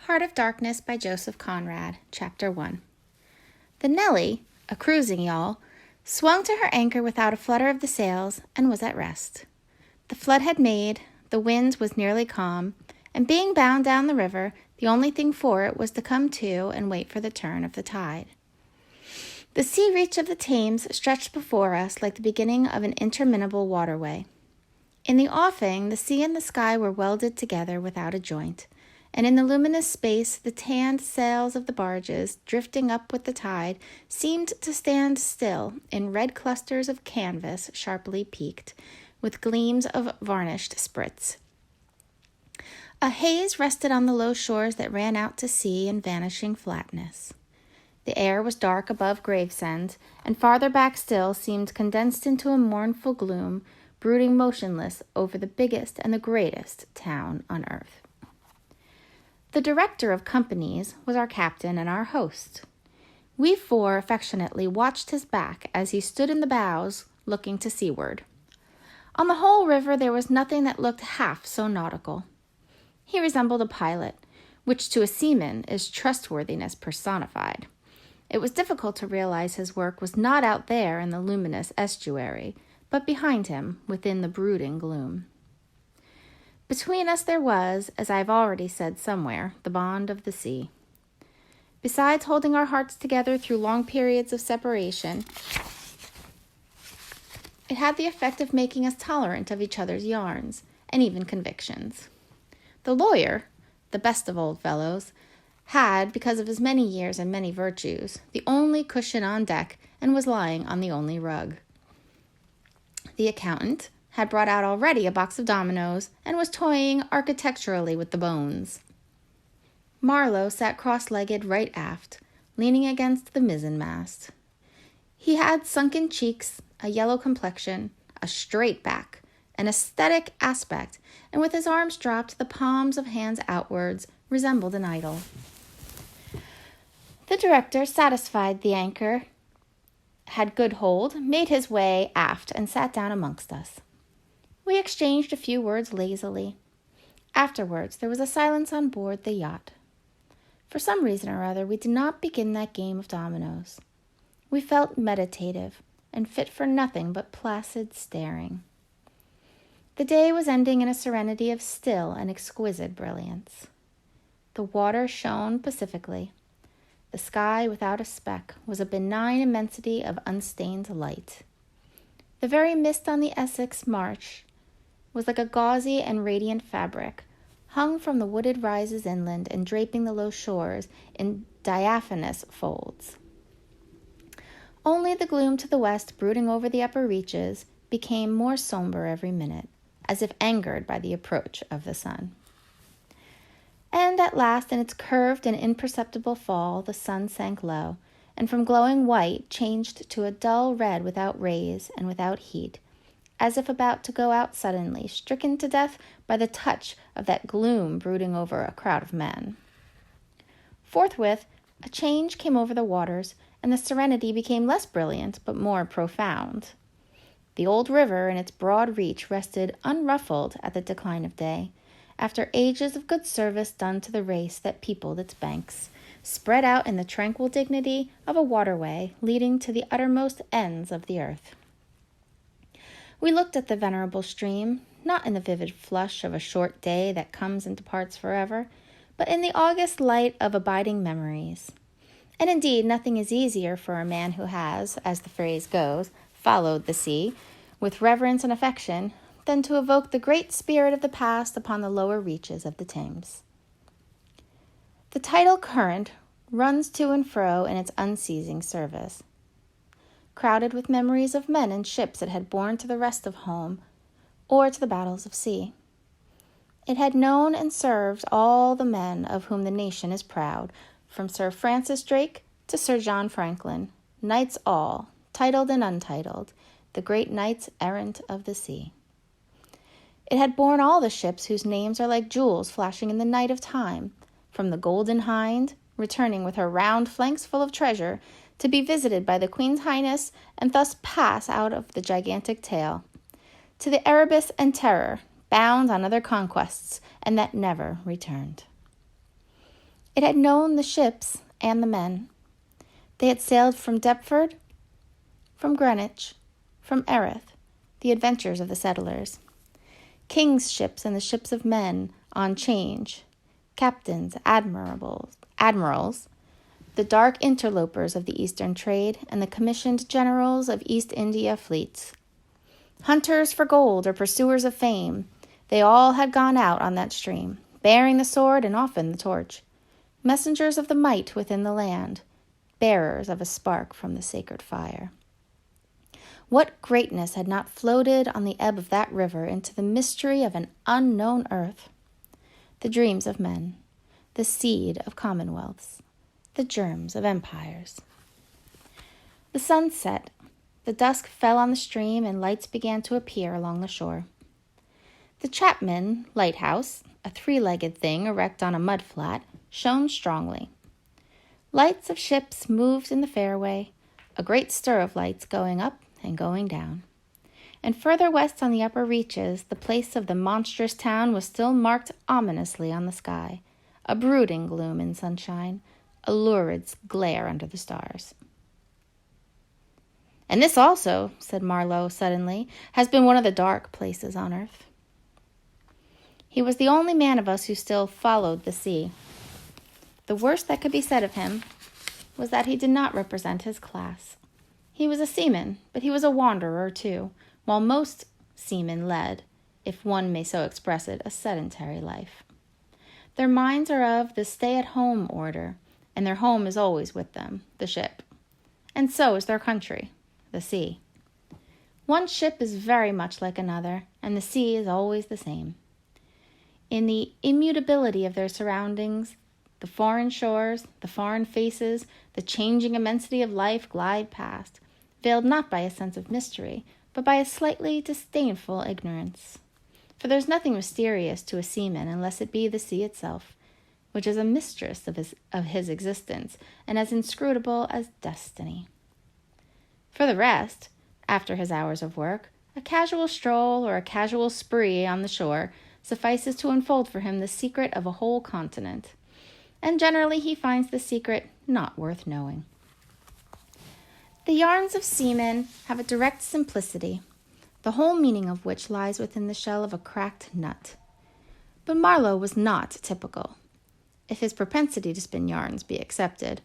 Heart of Darkness by Joseph Conrad, Chapter 1. The Nelly, a cruising yawl, swung to her anchor without a flutter of the sails and was at rest. The flood had made, the wind was nearly calm, and being bound down the river, the only thing for it was to come to and wait for the turn of the tide. The sea reach of the Thames stretched before us like the beginning of an interminable waterway. In the offing, the sea and the sky were welded together without a joint, and in the luminous space the tanned sails of the barges, drifting up with the tide, seemed to stand still in red clusters of canvas sharply peaked, with gleams of varnished sprits. A haze rested on the low shores that ran out to sea in vanishing flatness. The air was dark above Gravesend, and farther back still seemed condensed into a mournful gloom, brooding motionless over the biggest and the greatest town on earth. The director of companies was our captain and our host. We four affectionately watched his back as he stood in the bows, looking to seaward. On the whole river there was nothing that looked half so nautical. He resembled a pilot, which to a seaman is trustworthiness personified. It was difficult to realize his work was not out there in the luminous estuary, but behind him, within the brooding gloom. Between us there was, as I have already said somewhere, the bond of the sea. Besides holding our hearts together through long periods of separation, it had the effect of making us tolerant of each other's yarns, and even convictions. The lawyer, the best of old fellows, had, because of his many years and many virtues, the only cushion on deck and was lying on the only rug. The accountant had brought out already a box of dominoes and was toying architecturally with the bones. Marlowe sat cross-legged right aft, leaning against the mizzen-mast. He had sunken cheeks, a yellow complexion, a straight back, an aesthetic aspect, and with his arms dropped, the palms of hands outwards, resembled an idol. The director, satisfied the anchor had good hold, made his way aft and sat down amongst us. We exchanged a few words lazily. Afterwards, there was a silence on board the yacht. For some reason or other, we did not begin that game of dominoes. We felt meditative and fit for nothing but placid staring. The day was ending in a serenity of still and exquisite brilliance. The water shone pacifically. The sky, without a speck, was a benign immensity of unstained light. The very mist on the Essex marsh was like a gauzy and radiant fabric, hung from the wooded rises inland and draping the low shores in diaphanous folds. Only the gloom to the west, brooding over the upper reaches, became more somber every minute, as if angered by the approach of the sun. And at last, in its curved and imperceptible fall, the sun sank low, and from glowing white changed to a dull red without rays and without heat, as if about to go out suddenly, stricken to death by the touch of that gloom brooding over a crowd of men. Forthwith, a change came over the waters, and the serenity became less brilliant but more profound. The old river in its broad reach rested unruffled at the decline of day, after ages of good service done to the race that peopled its banks, spread out in the tranquil dignity of a waterway leading to the uttermost ends of the earth. We looked at the venerable stream, not in the vivid flush of a short day that comes and departs forever, but in the august light of abiding memories. And indeed, nothing is easier for a man who has, as the phrase goes, followed the sea, with reverence and affection, than to evoke the great spirit of the past upon the lower reaches of the Thames. The tidal current runs to and fro in its unceasing service, crowded with memories of men and ships it had borne to the rest of home, or to the battles of sea. It had known and served all the men of whom the nation is proud, from Sir Francis Drake to Sir John Franklin, knights all, titled and untitled, the great knights errant of the sea. It had borne all the ships whose names are like jewels flashing in the night of time, from the Golden Hind, returning with her round flanks full of treasure, to be visited by the Queen's Highness and thus pass out of the gigantic tale, to the Erebus and Terror, bound on other conquests, and that never returned. It had known the ships and the men. They had sailed from Deptford, from Greenwich, from Erith, the adventures of the settlers. King's ships and the ships of men on change, captains, admirals, the dark interlopers of the Eastern trade, and the commissioned generals of East India fleets. Hunters for gold or pursuers of fame, they all had gone out on that stream, bearing the sword and often the torch, messengers of the might within the land, bearers of a spark from the sacred fire. What greatness had not floated on the ebb of that river into the mystery of an unknown earth? The dreams of men, the seed of commonwealths, the germs of empires. The sun set. The dusk fell on the stream, and lights began to appear along the shore. The Chapman lighthouse, a three-legged thing erect on a mud flat, shone strongly. Lights of ships moved in the fairway, a great stir of lights going up and going down. And further west on the upper reaches, the place of the monstrous town was still marked ominously on the sky, a brooding gloom in sunshine, a lurid glare under the stars. "And this also," said Marlowe suddenly, "has been one of the dark places on earth." He was the only man of us who still followed the sea. The worst that could be said of him was that he did not represent his class. He was a seaman, but he was a wanderer too, while most seamen led, if one may so express it, a sedentary life. Their minds are of the stay-at-home order, and their home is always with them, the ship. And so is their country, the sea. One ship is very much like another, and the sea is always the same. In the immutability of their surroundings, the foreign shores, the foreign faces, the changing immensity of life glide past, veiled not by a sense of mystery, but by a slightly disdainful ignorance. For there's nothing mysterious to a seaman unless it be the sea itself, which is a mistress of his existence, and as inscrutable as destiny. For the rest, after his hours of work, a casual stroll or a casual spree on the shore suffices to unfold for him the secret of a whole continent, and generally he finds the secret not worth knowing. The yarns of seamen have a direct simplicity, the whole meaning of which lies within the shell of a cracked nut. But Marlowe was not typical, if his propensity to spin yarns be accepted,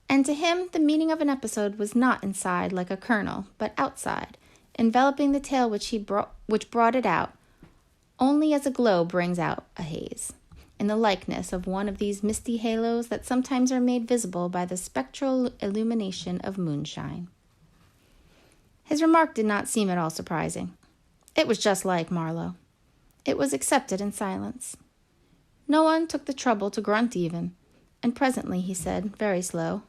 and to him the meaning of an episode was not inside like a kernel, but outside, enveloping the tale which brought it out, only as a glow brings out a haze, in the likeness of one of these misty halos that sometimes are made visible by the spectral illumination of moonshine. His remark did not seem at all surprising. It was just like Marlowe. It was accepted in silence. No one took the trouble to grunt even, and presently he said, very slow,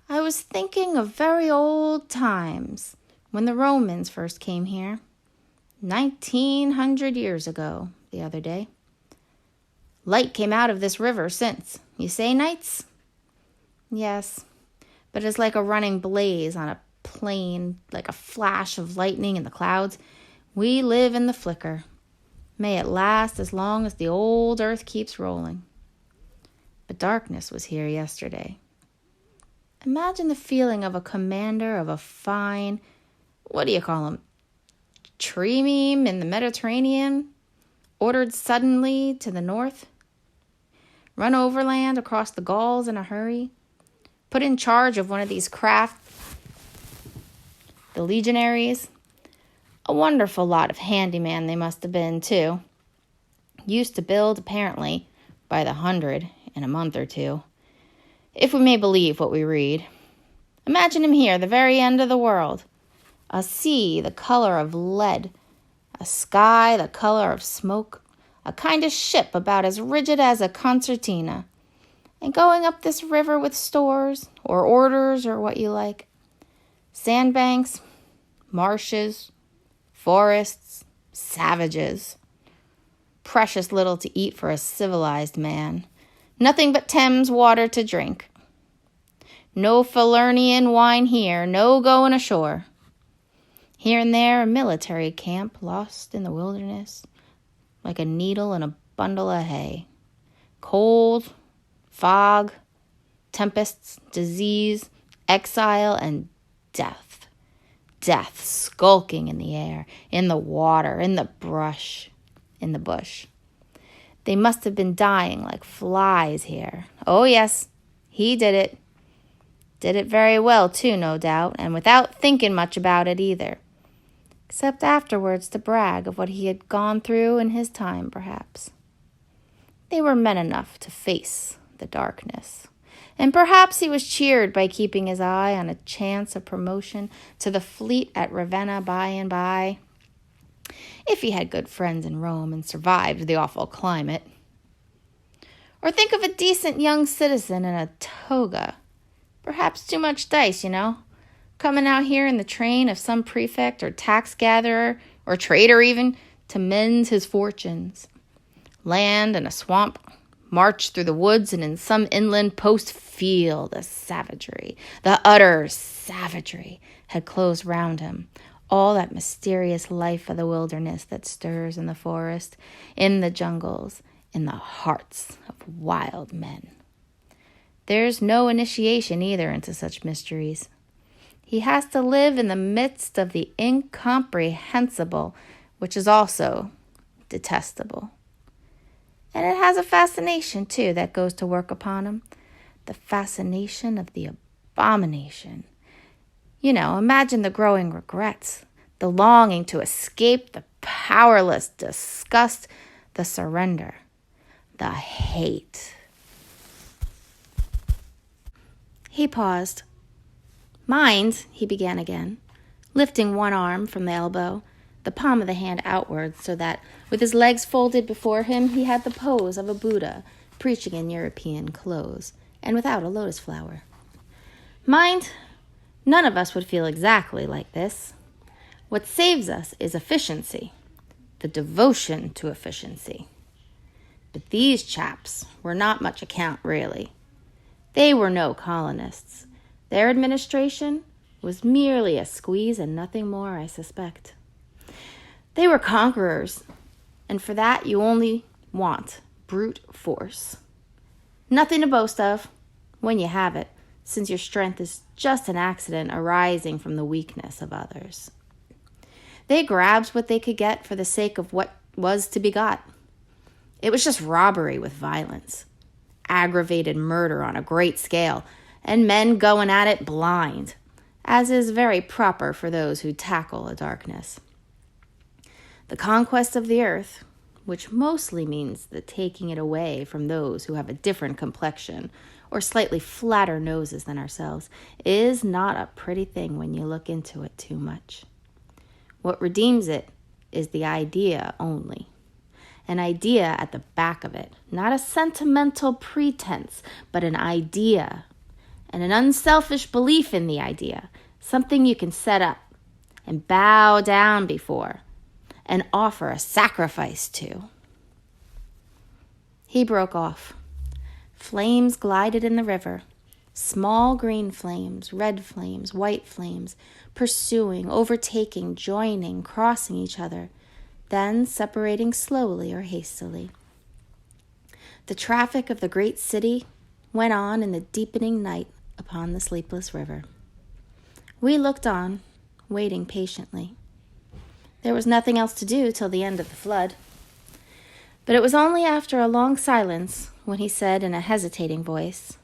"I was thinking of very old times, when the Romans first came here, 1900 years ago, the other day. Light came out of this river since, you say, knights?" "Yes, but it's like a running blaze on a plain, like a flash of lightning in the clouds. We live in the flicker. May it last as long as the old earth keeps rolling. But darkness was here yesterday. Imagine the feeling of a commander of a fine, what do you call 'em, trireme in the Mediterranean, ordered suddenly to the north, run overland across the Gauls in a hurry, put in charge of one of these craft, the legionaries. A wonderful lot of handyman they must have been, too. Used to build, apparently, by the 100 in a month or two, if we may believe what we read. Imagine him here, the very end of the world. A sea the color of lead, a sky the color of smoke, a kind of ship about as rigid as a concertina, and going up this river with stores, or orders, or what you like. Sandbanks, marshes, forests, savages. Precious little to eat for a civilized man. Nothing but Thames water to drink. No Falernian wine here, no going ashore. Here and there a military camp lost in the wilderness, like a needle in a bundle of hay. Cold, fog, tempests, disease, exile, and death. Death skulking in the air, in the water, in the brush, in the bush. They must have been dying like flies here. Oh, yes, he did it. Did it very well, too, no doubt, and without thinking much about it either. Except afterwards to brag of what he had gone through in his time, perhaps. They were men enough to face the darkness. And perhaps he was cheered by keeping his eye on a chance of promotion to the fleet at Ravenna by and by, if he had good friends in Rome and survived the awful climate. Or think of a decent young citizen in a toga. Perhaps too much dice, coming out here in the train of some prefect or tax gatherer or trader even to mend his fortunes. Land and a swamp, march through the woods, and in some inland post feel the savagery, the utter savagery had closed round him. All that mysterious life of the wilderness that stirs in the forest, in the jungles, in the hearts of wild men. There's no initiation either into such mysteries. He has to live in the midst of the incomprehensible, which is also detestable. And it has a fascination, too, that goes to work upon him. The fascination of the abomination. Imagine the growing regrets, the longing to escape, the powerless disgust, the surrender, the hate. He paused. Mind, he began again, lifting one arm from the elbow, the palm of the hand outward, so that, with his legs folded before him, he had the pose of a Buddha preaching in European clothes, and without a lotus flower. Mind, none of us would feel exactly like this. What saves us is efficiency, the devotion to efficiency. But these chaps were not much account, really. They were no colonists. Their administration was merely a squeeze and nothing more, I suspect. They were conquerors, and for that you only want brute force. Nothing to boast of when you have it, since your strength is just an accident arising from the weakness of others. They grabbed what they could get for the sake of what was to be got. It was just robbery with violence, aggravated murder on a great scale, and men going at it blind, as is very proper for those who tackle a darkness. The conquest of the earth, which mostly means the taking it away from those who have a different complexion or slightly flatter noses than ourselves, is not a pretty thing when you look into it too much. What redeems it is the idea only. An idea at the back of it, not a sentimental pretense, but an idea, and an unselfish belief in the idea, something you can set up and bow down before and offer a sacrifice to. He broke off. Flames glided in the river, small green flames, red flames, white flames, pursuing, overtaking, joining, crossing each other, then separating slowly or hastily. The traffic of the great city went on in the deepening night upon the sleepless river. We looked on, waiting patiently. There was nothing else to do till the end of the flood. But it was only after a long silence when he said in a hesitating voice,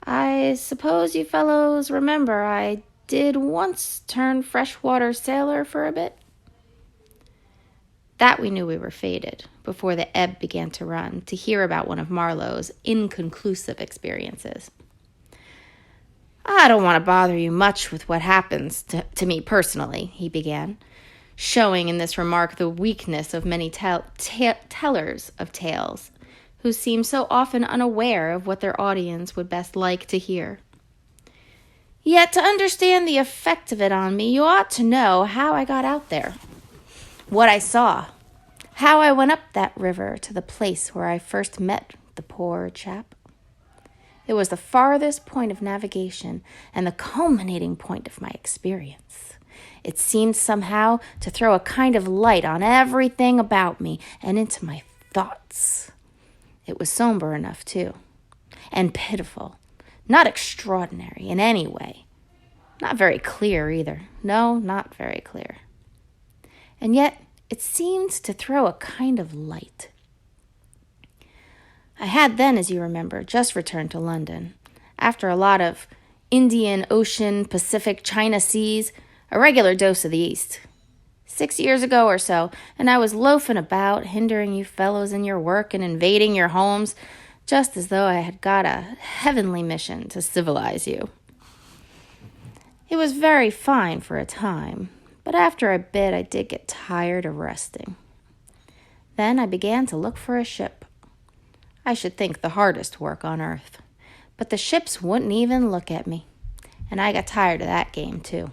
"I suppose you fellows remember I did once turn freshwater sailor for a bit?" That we knew we were fated, before the ebb began to run, to hear about one of Marlowe's inconclusive experiences. "I don't want to bother you much with what happens to me personally," he began, showing in this remark the weakness of many tellers of tales, who seem so often unaware of what their audience would best like to hear. "Yet to understand the effect of it on me, you ought to know how I got out there. What I saw, how I went up that river to the place where I first met the poor chap. It was the farthest point of navigation and the culminating point of my experience. It seemed somehow to throw a kind of light on everything about me and into my thoughts. It was somber enough, too, and pitiful, not extraordinary in any way. Not very clear either. No, not very clear. And yet, it seemed to throw a kind of light. I had then, as you remember, just returned to London, after a lot of Indian Ocean, Pacific, China seas, a regular dose of the East. 6 years ago or so, and I was loafing about, hindering you fellows in your work and invading your homes, just as though I had got a heavenly mission to civilize you. It was very fine for a time, but after a bit I did get tired of resting. Then I began to look for a ship. I should think the hardest work on earth. But the ships wouldn't even look at me, and I got tired of that game too.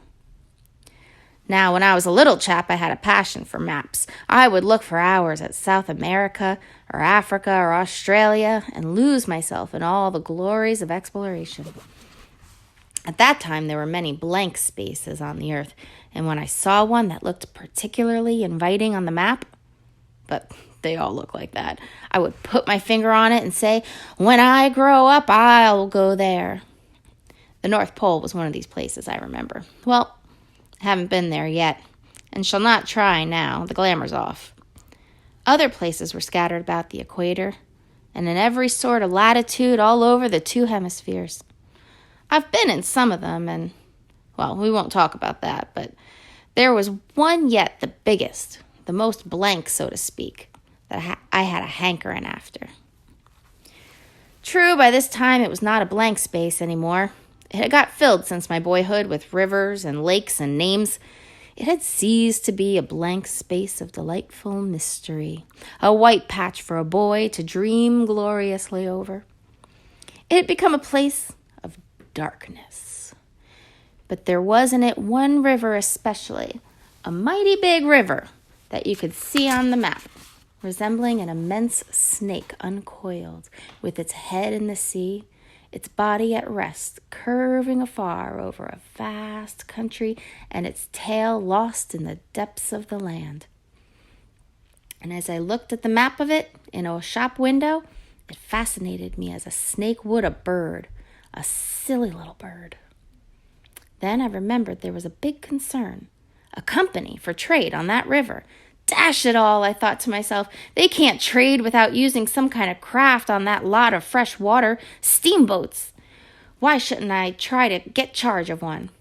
Now, when I was a little chap, I had a passion for maps. I would look for hours at South America or Africa or Australia and lose myself in all the glories of exploration. At that time, there were many blank spaces on the earth, and when I saw one that looked particularly inviting on the map, but they all look like that, I would put my finger on it and say, "When I grow up, I'll go there." The North Pole was one of these places, I remember. Well, I haven't been there yet, and shall not try now. The glamour's off. Other places were scattered about the equator, and in every sort of latitude all over the 2 hemispheres. I've been in some of them, and, well, we won't talk about that, but there was one yet the biggest, the most blank, so to speak, that I had a hankering after. True, by this time it was not a blank space anymore. It had got filled since my boyhood with rivers and lakes and names. It had ceased to be a blank space of delightful mystery, a white patch for a boy to dream gloriously over. It had become a place of darkness. But there was in it one river especially, a mighty big river that you could see on the map, resembling an immense snake uncoiled, with its head in the sea, its body at rest, curving afar over a vast country, and its tail lost in the depths of the land. And as I looked at the map of it in a shop window, it fascinated me as a snake would a bird, a silly little bird. Then I remembered there was a big concern, a company for trade on that river. Dash it all, I thought to myself, they can't trade without using some kind of craft on that lot of fresh water, steamboats. Why shouldn't I try to get charge of one?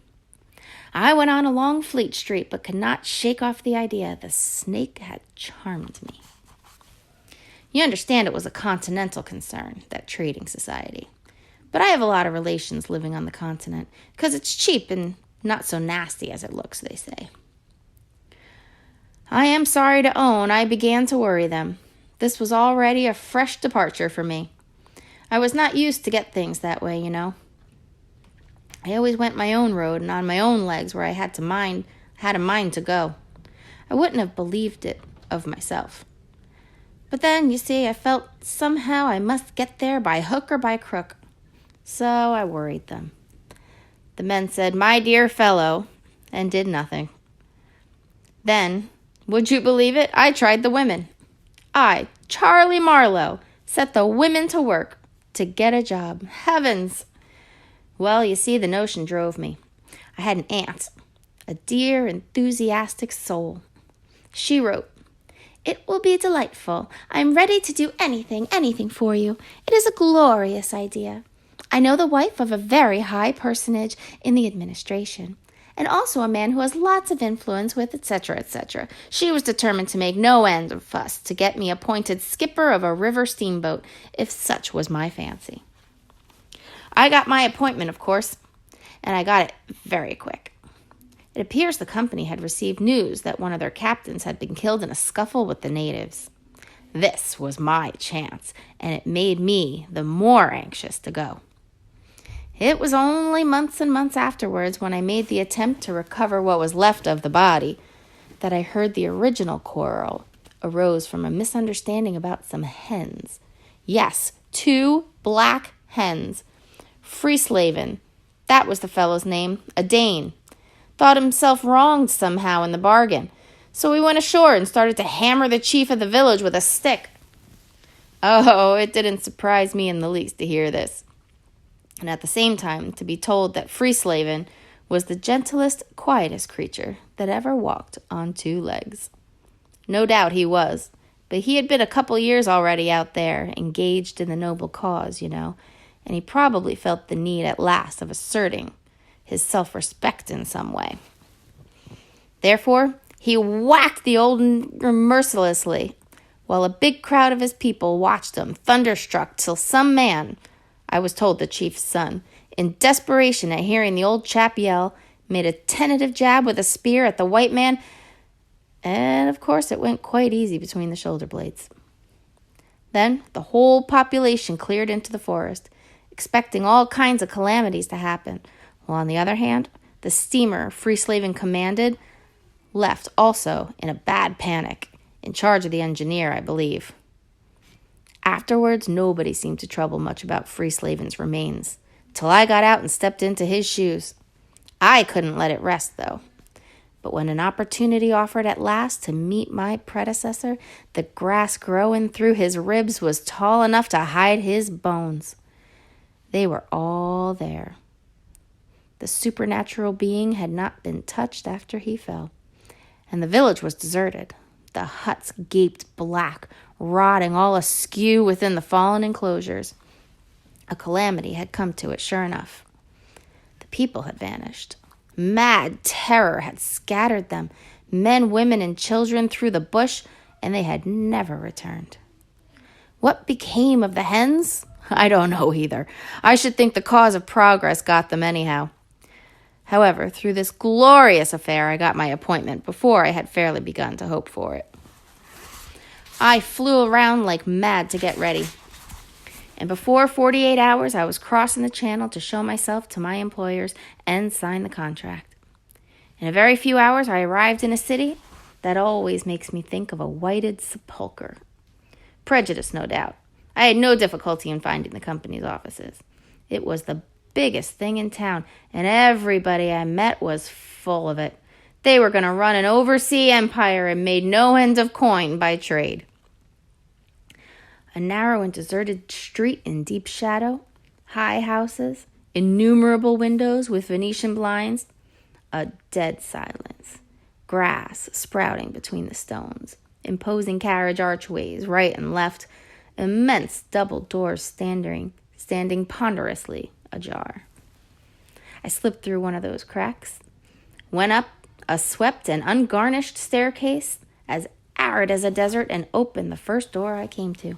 I went on along Fleet Street, but could not shake off the idea the snake had charmed me. You understand it was a continental concern, that trading society. But I have a lot of relations living on the continent, because it's cheap and not so nasty as it looks, they say. I am sorry to own I began to worry them. This was already a fresh departure for me. I was not used to get things that way, you know. I always went my own road and on my own legs where I had a mind to go. I wouldn't have believed it of myself. But then, you see, I felt somehow I must get there by hook or by crook. So I worried them. The men said, "My dear fellow," and did nothing. Then, would you believe it? I tried the women. I, Charlie Marlowe, set the women to work to get a job. Heavens! Well, you see, the notion drove me. I had an aunt, a dear, enthusiastic soul. She wrote, "It will be delightful. I'm ready to do anything for you. It is a glorious idea. I know the wife of a very high personage in the administration, and also a man who has lots of influence with etc., etc. She was determined to make no end of fuss to get me appointed skipper of a river steamboat, if such was my fancy. I got my appointment, of course, and I got it very quick. It appears the company had received news that one of their captains had been killed in a scuffle with the natives. This was my chance, and it made me the more anxious to go. It was only months and months afterwards, when I made the attempt to recover what was left of the body, that I heard the original quarrel arose from a misunderstanding about some hens. Yes, 2 black hens. Freeslaven, that was the fellow's name, a Dane. Thought himself wronged somehow in the bargain, so he went ashore and started to hammer the chief of the village with a stick. Oh, it didn't surprise me in the least to hear this, and at the same time to be told that Freeslavin was the gentlest, quietest creature that ever walked on two legs. No doubt he was, but he had been a couple years already out there, engaged in the noble cause, and he probably felt the need at last of asserting his self-respect in some way. Therefore, he whacked the old mercilessly, while a big crowd of his people watched him, thunderstruck, till some man, I was told the chief's son, in desperation at hearing the old chap yell, made a tentative jab with a spear at the white man, and of course it went quite easy between the shoulder blades. Then the whole population cleared into the forest, expecting all kinds of calamities to happen, while on the other hand, the steamer Freeslavin commanded left also in a bad panic, in charge of the engineer, I believe. Afterwards, nobody seemed to trouble much about Freeslavin's remains, till I got out and stepped into his shoes. I couldn't let it rest, though. But when an opportunity offered at last to meet my predecessor, the grass growing through his ribs was tall enough to hide his bones. They were all there. The supernatural being had not been touched after he fell, and the village was deserted. The huts gaped black, rotting all askew within the fallen enclosures. A calamity had come to it, sure enough. The people had vanished. Mad terror had scattered them, men, women, and children through the bush, and they had never returned. What became of the hens? I don't know either. I should think the cause of progress got them anyhow. However, through this glorious affair, I got my appointment before I had fairly begun to hope for it. I flew around like mad to get ready, and before 48 hours, I was crossing the channel to show myself to my employers and sign the contract. In a very few hours, I arrived in a city that always makes me think of a whited sepulcher. Prejudice, no doubt. I had no difficulty in finding the company's offices. It was the biggest thing in town, and everybody I met was full of it. They were going to run an overseas empire and made no end of coin by trade. A narrow and deserted street in deep shadow, high houses, innumerable windows with Venetian blinds, a dead silence, grass sprouting between the stones, imposing carriage archways right and left, immense double doors standing ponderously ajar. I slipped through one of those cracks, went up a swept and ungarnished staircase as arid as a desert, and opened the first door I came to.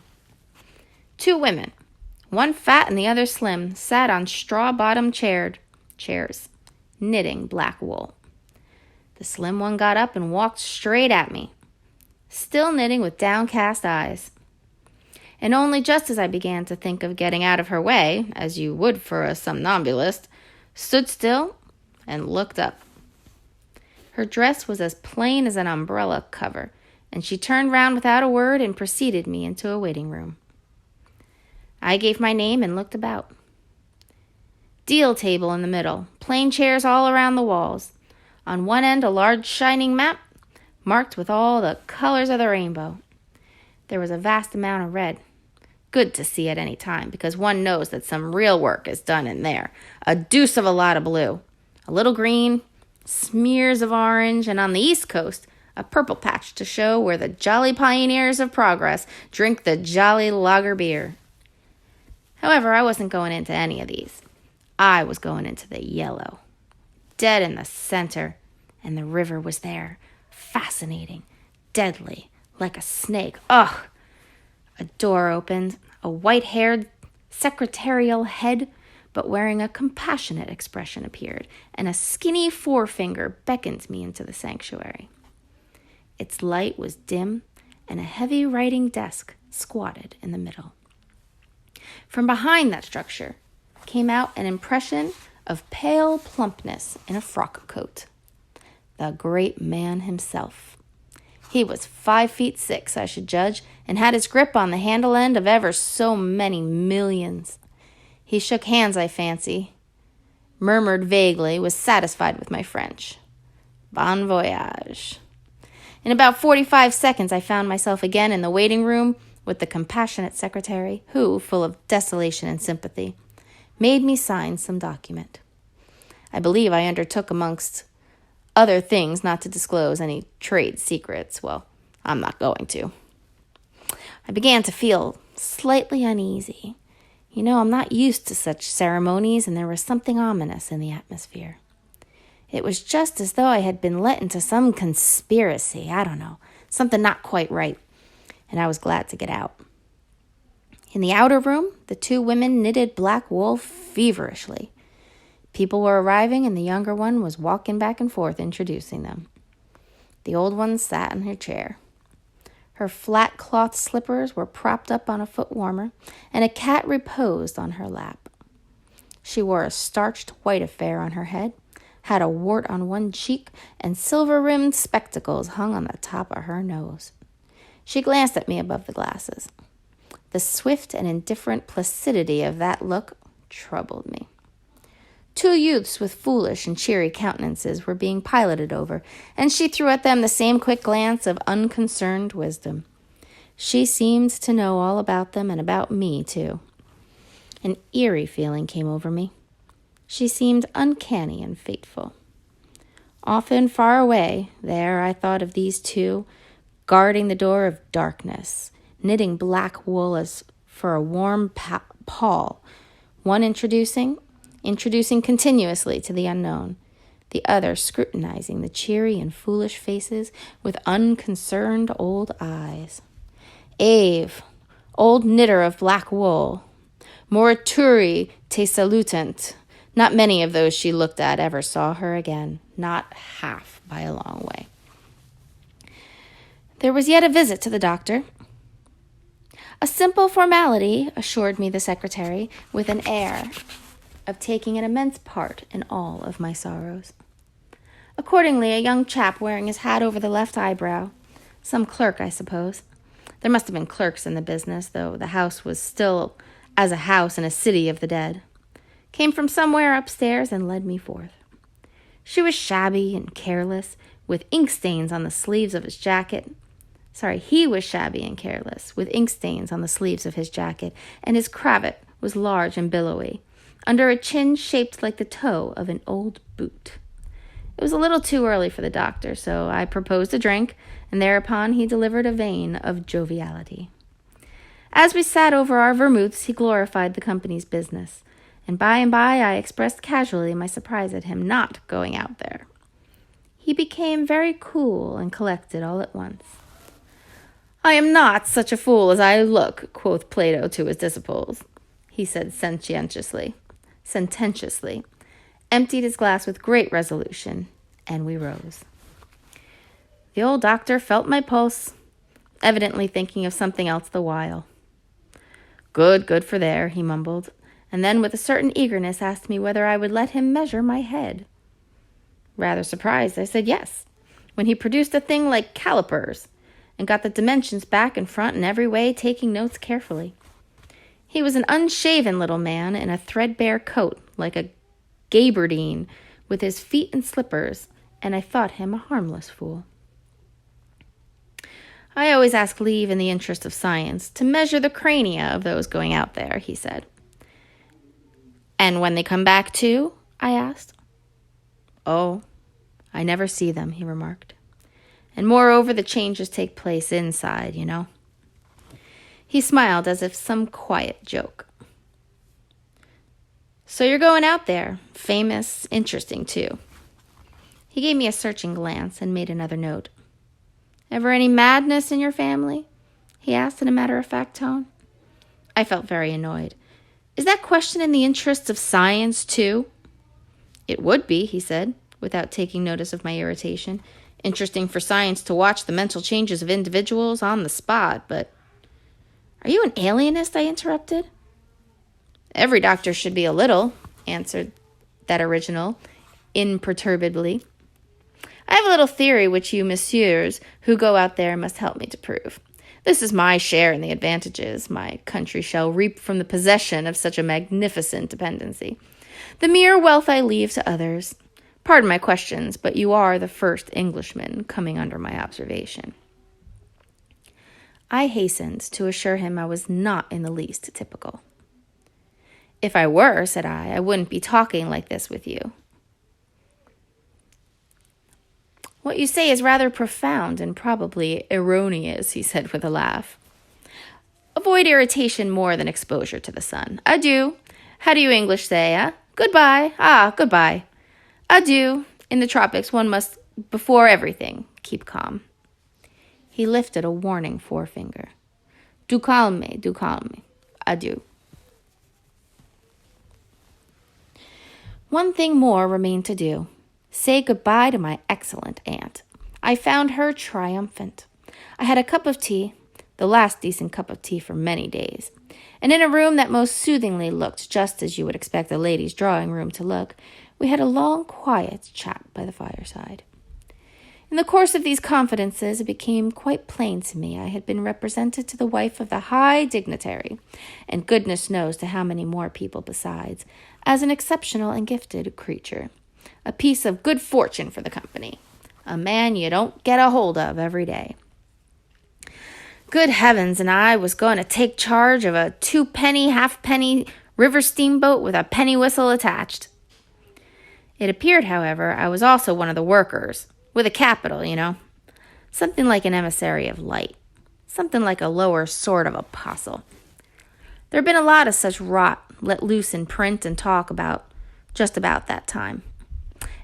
Two women, one fat and the other slim, sat on straw-bottomed chairs, knitting black wool. The slim one got up and walked straight at me, still knitting with downcast eyes. And only just as I began to think of getting out of her way, as you would for a somnambulist, stood still and looked up. Her dress was as plain as an umbrella cover, and she turned round without a word and preceded me into a waiting room. I gave my name and looked about. Deal table in the middle, plain chairs all around the walls. On one end, a large shining map, marked with all the colors of the rainbow. There was a vast amount of red. Good to see at any time, because one knows that some real work is done in there. A deuce of a lot of blue. A little green, smears of orange, and on the East Coast, a purple patch to show where the jolly pioneers of progress drink the jolly lager beer. However, I wasn't going into any of these. I was going into the yellow. Dead in the center, and the river was there, fascinating, deadly, like a snake. Ugh! A door opened, a white-haired, secretarial head, but wearing a compassionate expression, appeared, and a skinny forefinger beckoned me into the sanctuary. Its light was dim, and a heavy writing desk squatted in the middle. From behind that structure came out an impression of pale plumpness in a frock coat. The great man himself. He was 5'6", I should judge, and had his grip on the handle end of ever so many millions. He shook hands, I fancy, murmured vaguely, was satisfied with my French. Bon voyage. In about 45 seconds, I found myself again in the waiting room with the compassionate secretary, who, full of desolation and sympathy, made me sign some document. I believe I undertook, amongst other things, not to disclose any trade secrets. Well, I'm not going to. I began to feel slightly uneasy. I'm not used to such ceremonies, and there was something ominous in the atmosphere. It was just as though I had been let into some conspiracy. I don't know, something not quite right, and I was glad to get out. In the outer room, the two women knitted black wool feverishly. People were arriving, and the younger one was walking back and forth, introducing them. The old one sat in her chair. Her flat cloth slippers were propped up on a foot warmer, and a cat reposed on her lap. She wore a starched white affair on her head, had a wart on one cheek, and silver-rimmed spectacles hung on the top of her nose. She glanced at me above the glasses. The swift and indifferent placidity of that look troubled me. Two youths with foolish and cheery countenances were being piloted over, and she threw at them the same quick glance of unconcerned wisdom. She seemed to know all about them and about me, too. An eerie feeling came over me. She seemed uncanny and fateful. Often far away, there I thought of these two, guarding the door of darkness, knitting black wool as for a warm pall, one introducing continuously to the unknown, the other scrutinizing the cheery and foolish faces with unconcerned old eyes. Ave, old knitter of black wool, morituri te salutant. Not many of those she looked at ever saw her again, not half by a long way. There was yet a visit to the doctor. A simple formality, assured me the secretary, with an air of taking an immense part in all of my sorrows. Accordingly, a young chap wearing his hat over the left eyebrow, some clerk, I suppose. There must have been clerks in the business, though the house was still as a house in a city of the dead, came from somewhere upstairs and led me forth. She was shabby and careless, with ink stains on the sleeves of his jacket. He was shabby and careless, with ink stains on the sleeves of his jacket, and his cravat was large and billowy, under a chin shaped like the toe of an old boot. It was a little too early for the doctor, so I proposed a drink, and thereupon he delivered a vein of joviality. As we sat over our vermouths, he glorified the company's business, and by I expressed casually my surprise at him not going out there. He became very cool and collected all at once. "I am not such a fool as I look," quoth Plato to his disciples, he said sententiously, emptied his glass with great resolution, and we rose. The old doctor felt my pulse, evidently thinking of something else the while. Good for there," he mumbled, and then with a certain eagerness asked me whether I would let him measure my head. Rather surprised, I said yes, when he produced a thing like calipers, and got the dimensions back and front in every way, taking notes carefully. He was an unshaven little man in a threadbare coat, like a gabardine, with his feet in slippers, and I thought him a harmless fool. "I always ask leave in the interest of science to measure the crania of those going out there," he said. "And when they come back too?" I asked. "Oh, I never see them," he remarked. "And moreover, the changes take place inside, you know." He smiled as if some quiet joke. "So you're going out there. Famous, interesting, too." He gave me a searching glance and made another note. "Ever any madness in your family?" he asked in a matter-of-fact tone. I felt very annoyed. "Is that question in the interests of science, too?" "It would be," he said, without taking notice of my irritation. "Interesting for science to watch the mental changes of individuals on the spot, but—" "Are you an alienist?" I interrupted. "Every doctor should be a little," answered that original imperturbably. "I have a little theory which you messieurs who go out there must help me to prove. This is my share in the advantages my country shall reap from the possession of such a magnificent dependency. The mere wealth I leave to others. Pardon my questions, but you are the first Englishman coming under my observation." I hastened to assure him I was not in the least typical. If I were, said I wouldn't be talking like this with you. What you say is rather profound and probably erroneous, he said with a laugh. Avoid irritation more than exposure to the sun. Adieu. How do you English say, eh? Goodbye. Goodbye. Adieu. In the tropics, one must, before everything, keep calm. He lifted a warning forefinger. Du calme. Adieu. One thing more remained to do. Say goodbye to my excellent aunt. I found her triumphant. I had a cup of tea, the last decent cup of tea for many days, and in a room that most soothingly looked just as you would expect a lady's drawing room to look, we had a long, quiet chat by the fireside. In the course of these confidences, it became quite plain to me I had been represented to the wife of the high dignitary, and goodness knows to how many more people besides, as an exceptional and gifted creature. A piece of good fortune for the company. A man you don't get a hold of every day. Good heavens, and I was going to take charge of a 2-penny, halfpenny river steamboat with a penny whistle attached. It appeared, however, I was also one of the workers, with a capital, you know. Something like an emissary of light. Something like a lower sort of apostle. There had been a lot of such rot let loose in print and talk about just about that time.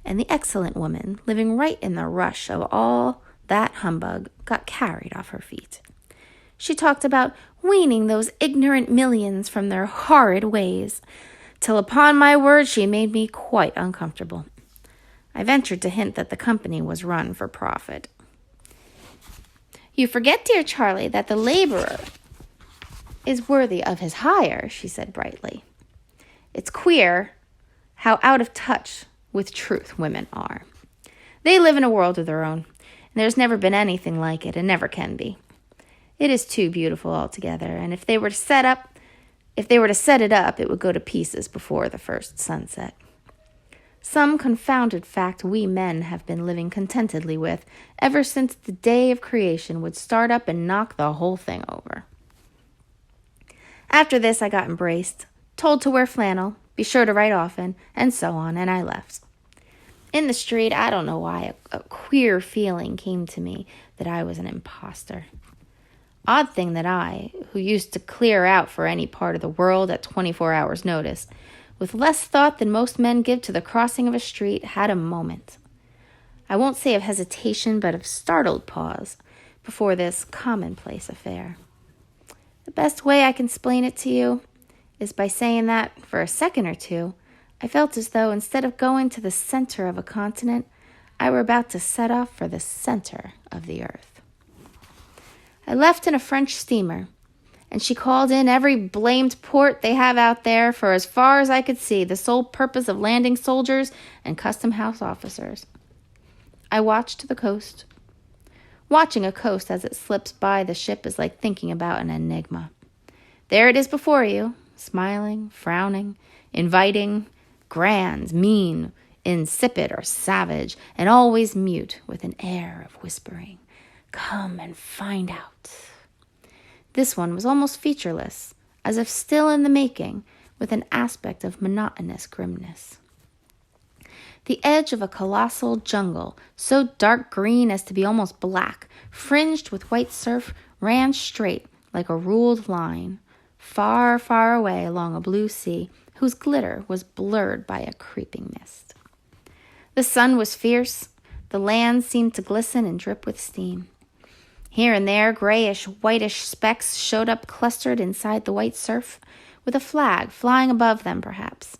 And the excellent woman, living right in the rush of all that humbug, got carried off her feet. She talked about weaning those ignorant millions from their horrid ways, till upon my word she made me quite uncomfortable. I ventured to hint that the company was run for profit. You forget, dear Charlie, that the laborer is worthy of his hire, she said brightly. It's queer how out of touch with truth women are. They live in a world of their own, and there's never been anything like it, and never can be. It is too beautiful altogether, and if they were to set it up, it would go to pieces before the first sunset. Some confounded fact we men have been living contentedly with ever since the day of creation would start up and knock the whole thing over. After this, I got embraced, told to wear flannel, be sure to write often, and so on, and I left. In the street, I don't know why, a queer feeling came to me that I was an imposter. Odd thing that I, who used to clear out for any part of the world at 24 hours' notice, with less thought than most men give to the crossing of a street, had a moment. I won't say of hesitation, but of startled pause before this commonplace affair. The best way I can explain it to you is by saying that, for a second or two, I felt as though instead of going to the center of a continent, I were about to set off for the center of the earth. I left in a French steamer, and she called in every blamed port they have out there for as far as I could see, the sole purpose of landing soldiers and custom house officers. I watched the coast. Watching a coast as it slips by the ship is like thinking about an enigma. There it is before you, smiling, frowning, inviting, grand, mean, insipid or savage, and always mute with an air of whispering. Come and find out. This one was almost featureless, as if still in the making, with an aspect of monotonous grimness. The edge of a colossal jungle, so dark green as to be almost black, fringed with white surf, ran straight like a ruled line, far, far away along a blue sea whose glitter was blurred by a creeping mist. The sun was fierce. The land seemed to glisten and drip with steam. Here and there, grayish, whitish specks showed up clustered inside the white surf, with a flag flying above them, perhaps.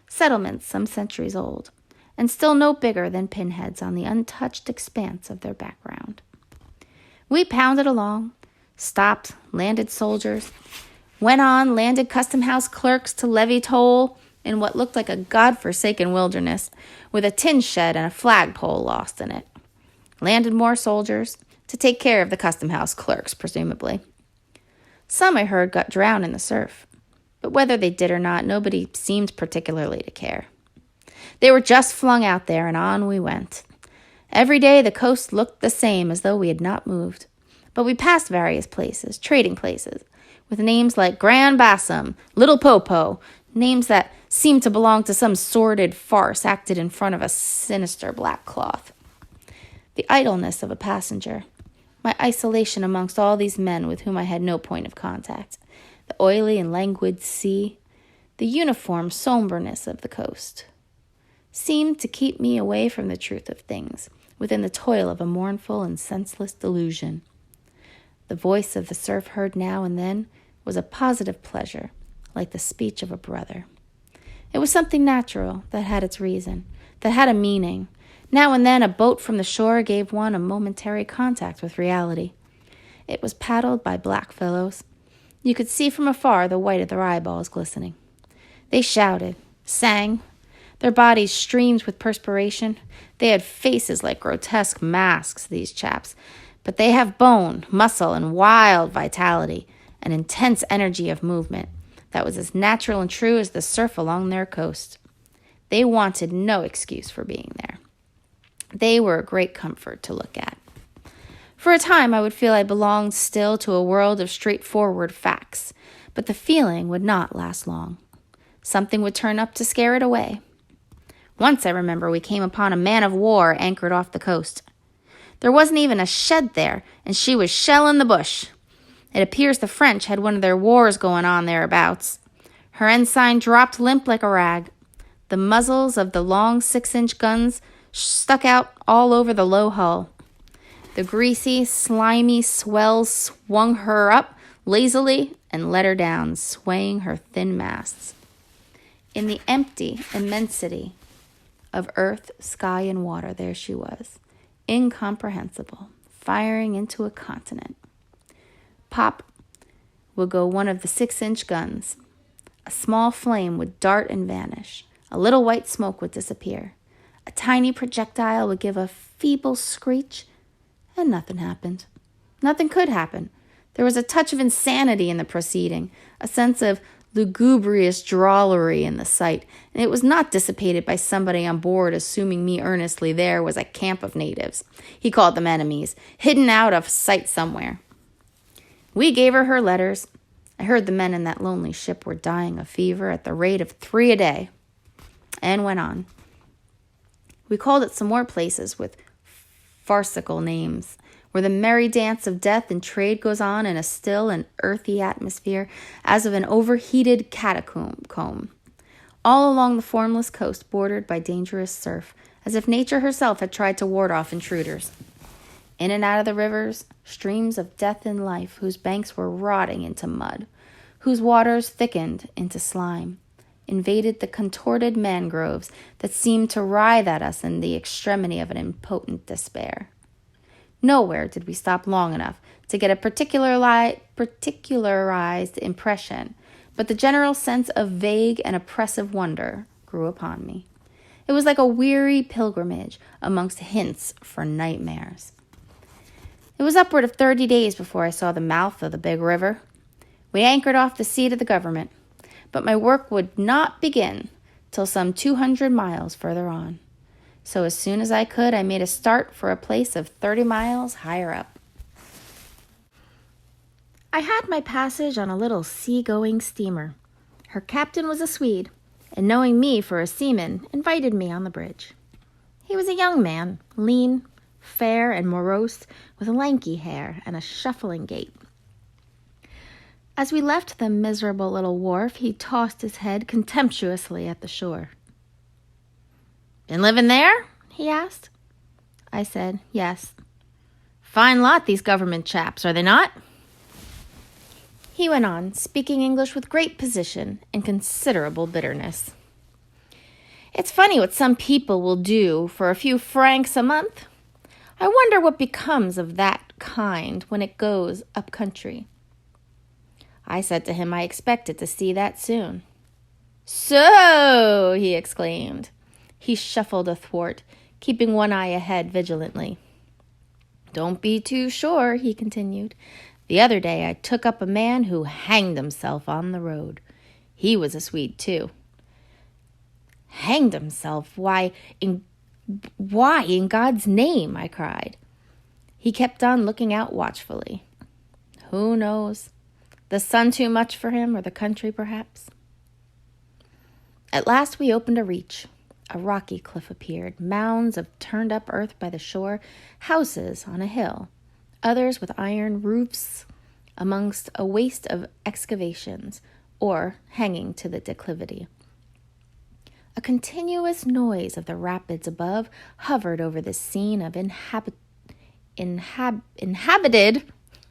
Settlements some centuries old, and still no bigger than pinheads on the untouched expanse of their background. We pounded along, stopped, landed soldiers, went on, landed custom house clerks to levy toll in what looked like a godforsaken wilderness, with a tin shed and a flagpole lost in it. Landed more soldiers, to take care of the custom house clerks, presumably. Some, I heard, got drowned in the surf, but whether they did or not, nobody seemed particularly to care. They were just flung out there, and on we went. Every day the coast looked the same, as though we had not moved, But we passed various places, trading places, with names like Grand Bassam, Little Popo, names that seemed to belong to some sordid farce acted in front of a sinister black cloth. The idleness of a passenger, my isolation amongst all these men with whom I had no point of contact, the oily and languid sea, the uniform somberness of the coast, seemed to keep me away from the truth of things, within the toil of a mournful and senseless delusion. The voice of the surf heard now and then was a positive pleasure, like the speech of a brother. It was something natural that had its reason, that had a meaning. Now and then a boat from the shore gave one a momentary contact with reality. It was paddled by black fellows. You could see from afar the white of their eyeballs glistening. They shouted, sang. Their bodies streamed with perspiration. They had faces like grotesque masks, these chaps, but they have bone, muscle, and wild vitality, an intense energy of movement that was as natural and true as the surf along their coast. They wanted no excuse for being there. They were a great comfort to look at. For a time, I would feel I belonged still to a world of straightforward facts, but the feeling would not last long. Something would turn up to scare it away. Once, I remember, we came upon a man-of-war anchored off the coast. There wasn't even a shed there, and she was shelling the bush. It appears the French had one of their wars going on thereabouts. Her ensign dropped limp like a rag. The muzzles of the long 6-inch guns stuck out all over the low hull. The greasy, slimy swells swung her up lazily and let her down, swaying her thin masts. In the empty immensity of earth, sky, and water, there she was, incomprehensible, firing into a continent. Pop would go one of the 6-inch guns. A small flame would dart and vanish. A little white smoke would disappear. A tiny projectile would give a feeble screech, and nothing happened. Nothing could happen. There was a touch of insanity in the proceeding, a sense of lugubrious drollery in the sight, and it was not dissipated by somebody on board assuming me earnestly there was a camp of natives. He called them enemies, hidden out of sight somewhere. We gave her letters. I heard the men in that lonely ship were dying of fever at the rate of 3 a day, and went on. We called at some more places with farcical names, where the merry dance of death and trade goes on in a still and earthy atmosphere as of an overheated catacomb, all along the formless coast bordered by dangerous surf, as if nature herself had tried to ward off intruders. In and out of the rivers, streams of death and life, whose banks were rotting into mud, whose waters thickened into slime, invaded the contorted mangroves that seemed to writhe at us in the extremity of an impotent despair. Nowhere did we stop long enough to get a particularized impression, but the general sense of vague and oppressive wonder grew upon me. It was like a weary pilgrimage amongst hints for nightmares. It was upward of 30 days before I saw the mouth of the big river. We anchored off the seat of the government, but my work would not begin till some 200 miles further on. So as soon as I could, I made a start for a place of 30 miles higher up. I had my passage on a little sea-going steamer. Her captain was a Swede, and knowing me for a seaman, invited me on the bridge. He was a young man, lean, fair, and morose, with lanky hair and a shuffling gait. As we left the miserable little wharf, he tossed his head contemptuously at the shore. "Been living there?" he asked. I said, "Yes." "Fine lot, these government chaps, are they not?" He went on, speaking English with great position and considerable bitterness. "It's funny what some people will do for a few francs a month. I wonder what becomes of that kind when it goes up country." I said to him I expected to see that soon. "So!" he exclaimed. He shuffled athwart, keeping one eye ahead vigilantly. "Don't be too sure," he continued. "The other day I took up a man who hanged himself on the road. He was a Swede, too." "Hanged himself? Why in God's name?" I cried. He kept on looking out watchfully. Who knows? The sun too much for him, or the country, perhaps? At last we opened a reach. A rocky cliff appeared, mounds of turned-up earth by the shore, houses on a hill, others with iron roofs amongst a waste of excavations, or hanging to the declivity. A continuous noise of the rapids above hovered over this scene of inhabited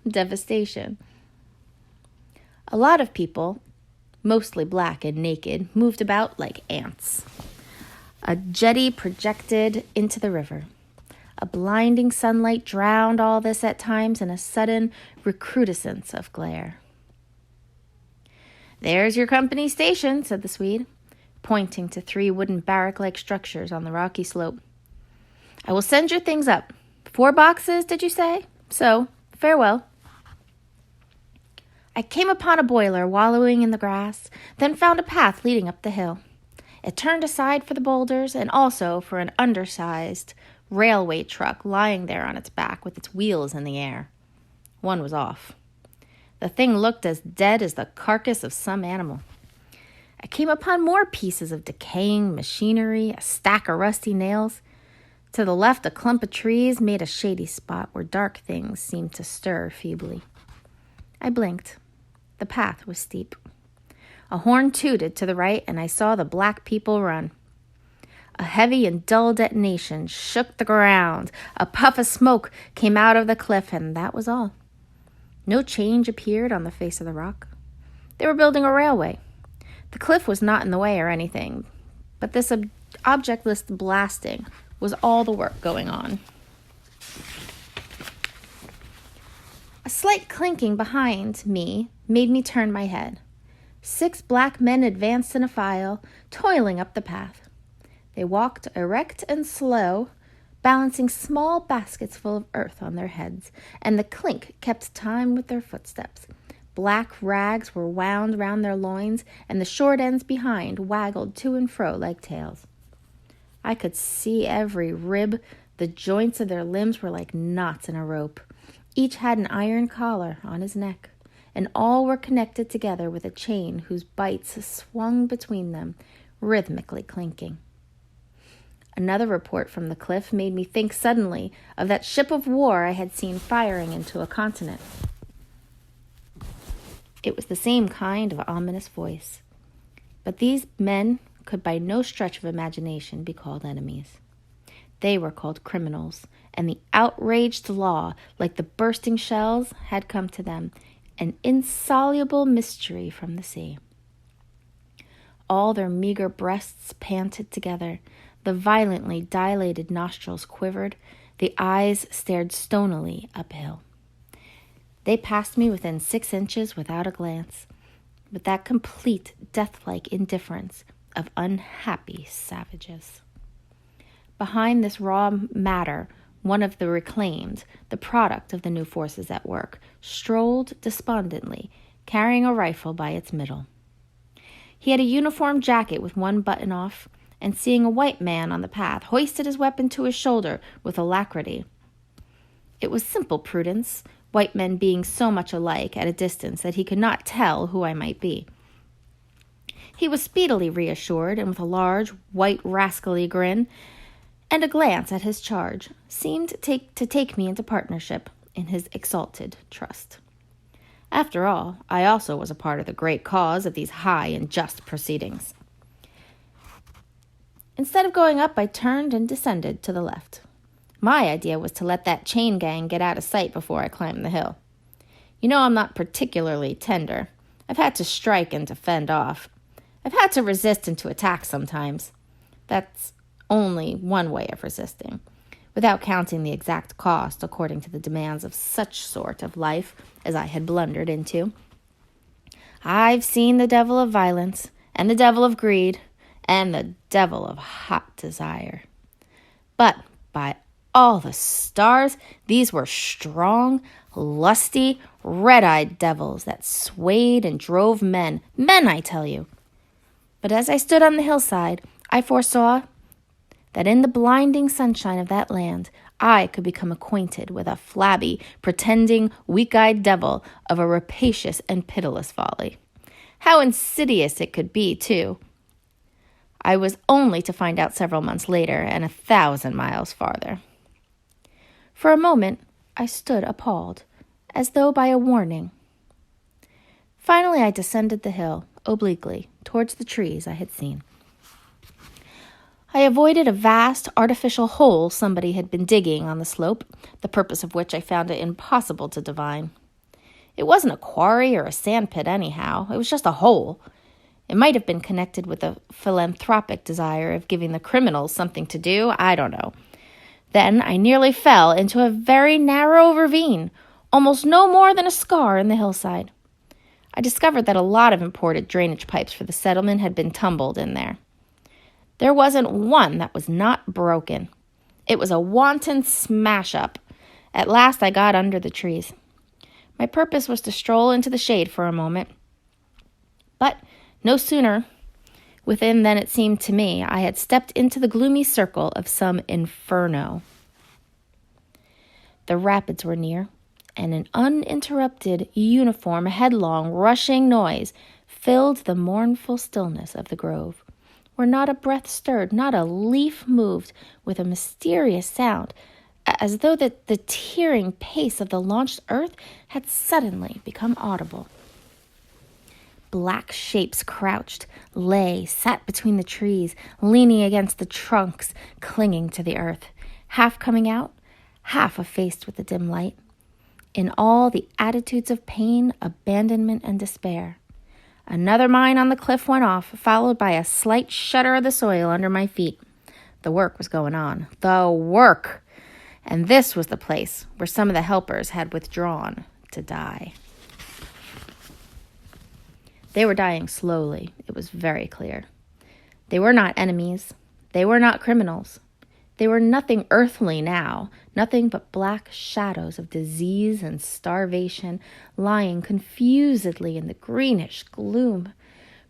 devastation. A lot of people, mostly black and naked, moved about like ants. A jetty projected into the river. A blinding sunlight drowned all this at times in a sudden recrudescence of glare. "There's your company station," said the Swede, pointing to 3 wooden barrack-like structures on the rocky slope. "I will send your things up. 4 boxes, did you say? So, farewell." I came upon a boiler wallowing in the grass, then found a path leading up the hill. It turned aside for the boulders and also for an undersized railway truck lying there on its back with its wheels in the air. One was off. The thing looked as dead as the carcass of some animal. I came upon more pieces of decaying machinery, a stack of rusty nails. To the left, a clump of trees made a shady spot where dark things seemed to stir feebly. I blinked. The path was steep. A horn tooted to the right, and I saw the black people run. A heavy and dull detonation shook the ground. A puff of smoke came out of the cliff, and that was all. No change appeared on the face of the rock. They were building a railway. The cliff was not in the way or anything, but this objectless blasting was all the work going on. A slight clinking behind me made me turn my head. 6 black men advanced in a file, toiling up the path. They walked erect and slow, balancing small baskets full of earth on their heads, and the clink kept time with their footsteps. Black rags were wound round their loins, and the short ends behind waggled to and fro like tails. I could see every rib. The joints of their limbs were like knots in a rope. Each had an iron collar on his neck, and all were connected together with a chain whose bites swung between them, rhythmically clinking. Another report from the cliff made me think suddenly of that ship of war I had seen firing into a continent. It was the same kind of ominous voice, but these men could by no stretch of imagination be called enemies. They were called criminals, and the outraged law, like the bursting shells, had come to them, an insoluble mystery from the sea. All their meager breasts panted together, the violently dilated nostrils quivered, the eyes stared stonily uphill. They passed me within 6 inches without a glance, with that complete death-like indifference of unhappy savages. Behind this raw matter, one of the reclaimed, the product of the new forces at work, strolled despondently, carrying a rifle by its middle. He had a uniform jacket with one button off, and seeing a white man on the path, hoisted his weapon to his shoulder with alacrity. It was simple prudence, white men being so much alike at a distance that he could not tell who I might be. He was speedily reassured, and with a large, white, rascally grin and a glance at his charge, seemed to take me into partnership in his exalted trust. After all, I also was a part of the great cause of these high and just proceedings. Instead of going up, I turned and descended to the left. My idea was to let that chain gang get out of sight before I climbed the hill. You know I'm not particularly tender. I've had to strike and to fend off. I've had to resist and to attack sometimes. That's only one way of resisting, without counting the exact cost according to the demands of such sort of life as I had blundered into. I've seen the devil of violence, and the devil of greed, and the devil of hot desire. But by all the stars, these were strong, lusty, red-eyed devils that swayed and drove men, I tell you. But as I stood on the hillside, I foresaw that in the blinding sunshine of that land, I could become acquainted with a flabby, pretending, weak-eyed devil of a rapacious and pitiless folly. How insidious it could be, too. I was only to find out several months later and 1,000 miles farther. For a moment, I stood appalled, as though by a warning. Finally, I descended the hill, obliquely, towards the trees I had seen. I avoided a vast artificial hole somebody had been digging on the slope, the purpose of which I found it impossible to divine. It wasn't a quarry or a sandpit anyhow. It was just a hole. It might have been connected with a philanthropic desire of giving the criminals something to do. I don't know. Then I nearly fell into a very narrow ravine, almost no more than a scar in the hillside. I discovered that a lot of imported drainage pipes for the settlement had been tumbled in there. There wasn't one that was not broken. It was a wanton smash-up. At last I got under the trees. My purpose was to stroll into the shade for a moment. But no sooner within than it seemed to me I had stepped into the gloomy circle of some inferno. The rapids were near, and an uninterrupted, uniform, headlong, rushing noise filled the mournful stillness of the grove, where not a breath stirred, not a leaf moved, with a mysterious sound, as though the tearing pace of the launched earth had suddenly become audible. Black shapes crouched, sat between the trees, leaning against the trunks, clinging to the earth, half coming out, half effaced with the dim light, in all the attitudes of pain, abandonment, and despair. Another mine on the cliff went off, followed by a slight shudder of the soil under my feet. The work was going on. The work! And this was the place where some of the helpers had withdrawn to die. They were dying slowly, it was very clear. They were not enemies. They were not criminals. They were nothing earthly now, nothing but black shadows of disease and starvation lying confusedly in the greenish gloom,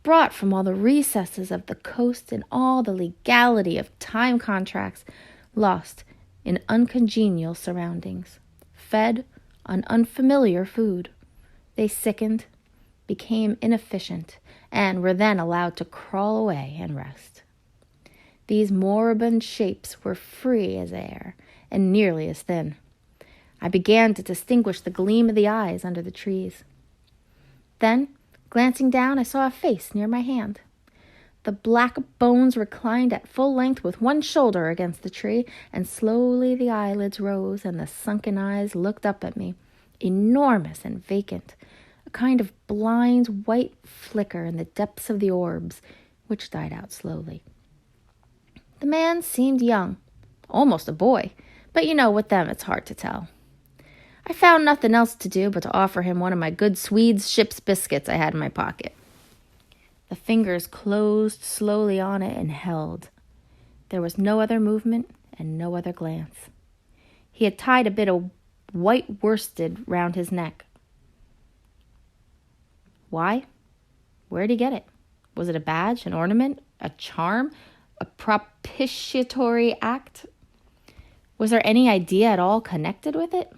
brought from all the recesses of the coast and all the legality of time contracts, lost in uncongenial surroundings, fed on unfamiliar food. They sickened, became inefficient, and were then allowed to crawl away and rest. These moribund shapes were free as air and nearly as thin. I began to distinguish the gleam of the eyes under the trees. Then, glancing down, I saw a face near my hand. The black bones reclined at full length with one shoulder against the tree, and slowly the eyelids rose and the sunken eyes looked up at me, enormous and vacant, a kind of blind white flicker in the depths of the orbs, which died out slowly. The man seemed young, almost a boy, but with them it's hard to tell. I found nothing else to do but to offer him one of my good Swede's ship's biscuits I had in my pocket. The fingers closed slowly on it and held. There was no other movement and no other glance. He had tied a bit of white worsted round his neck. Why? Where'd he get it? Was it a badge, an ornament, a charm, a propitiatory act? Was there any idea at all connected with it?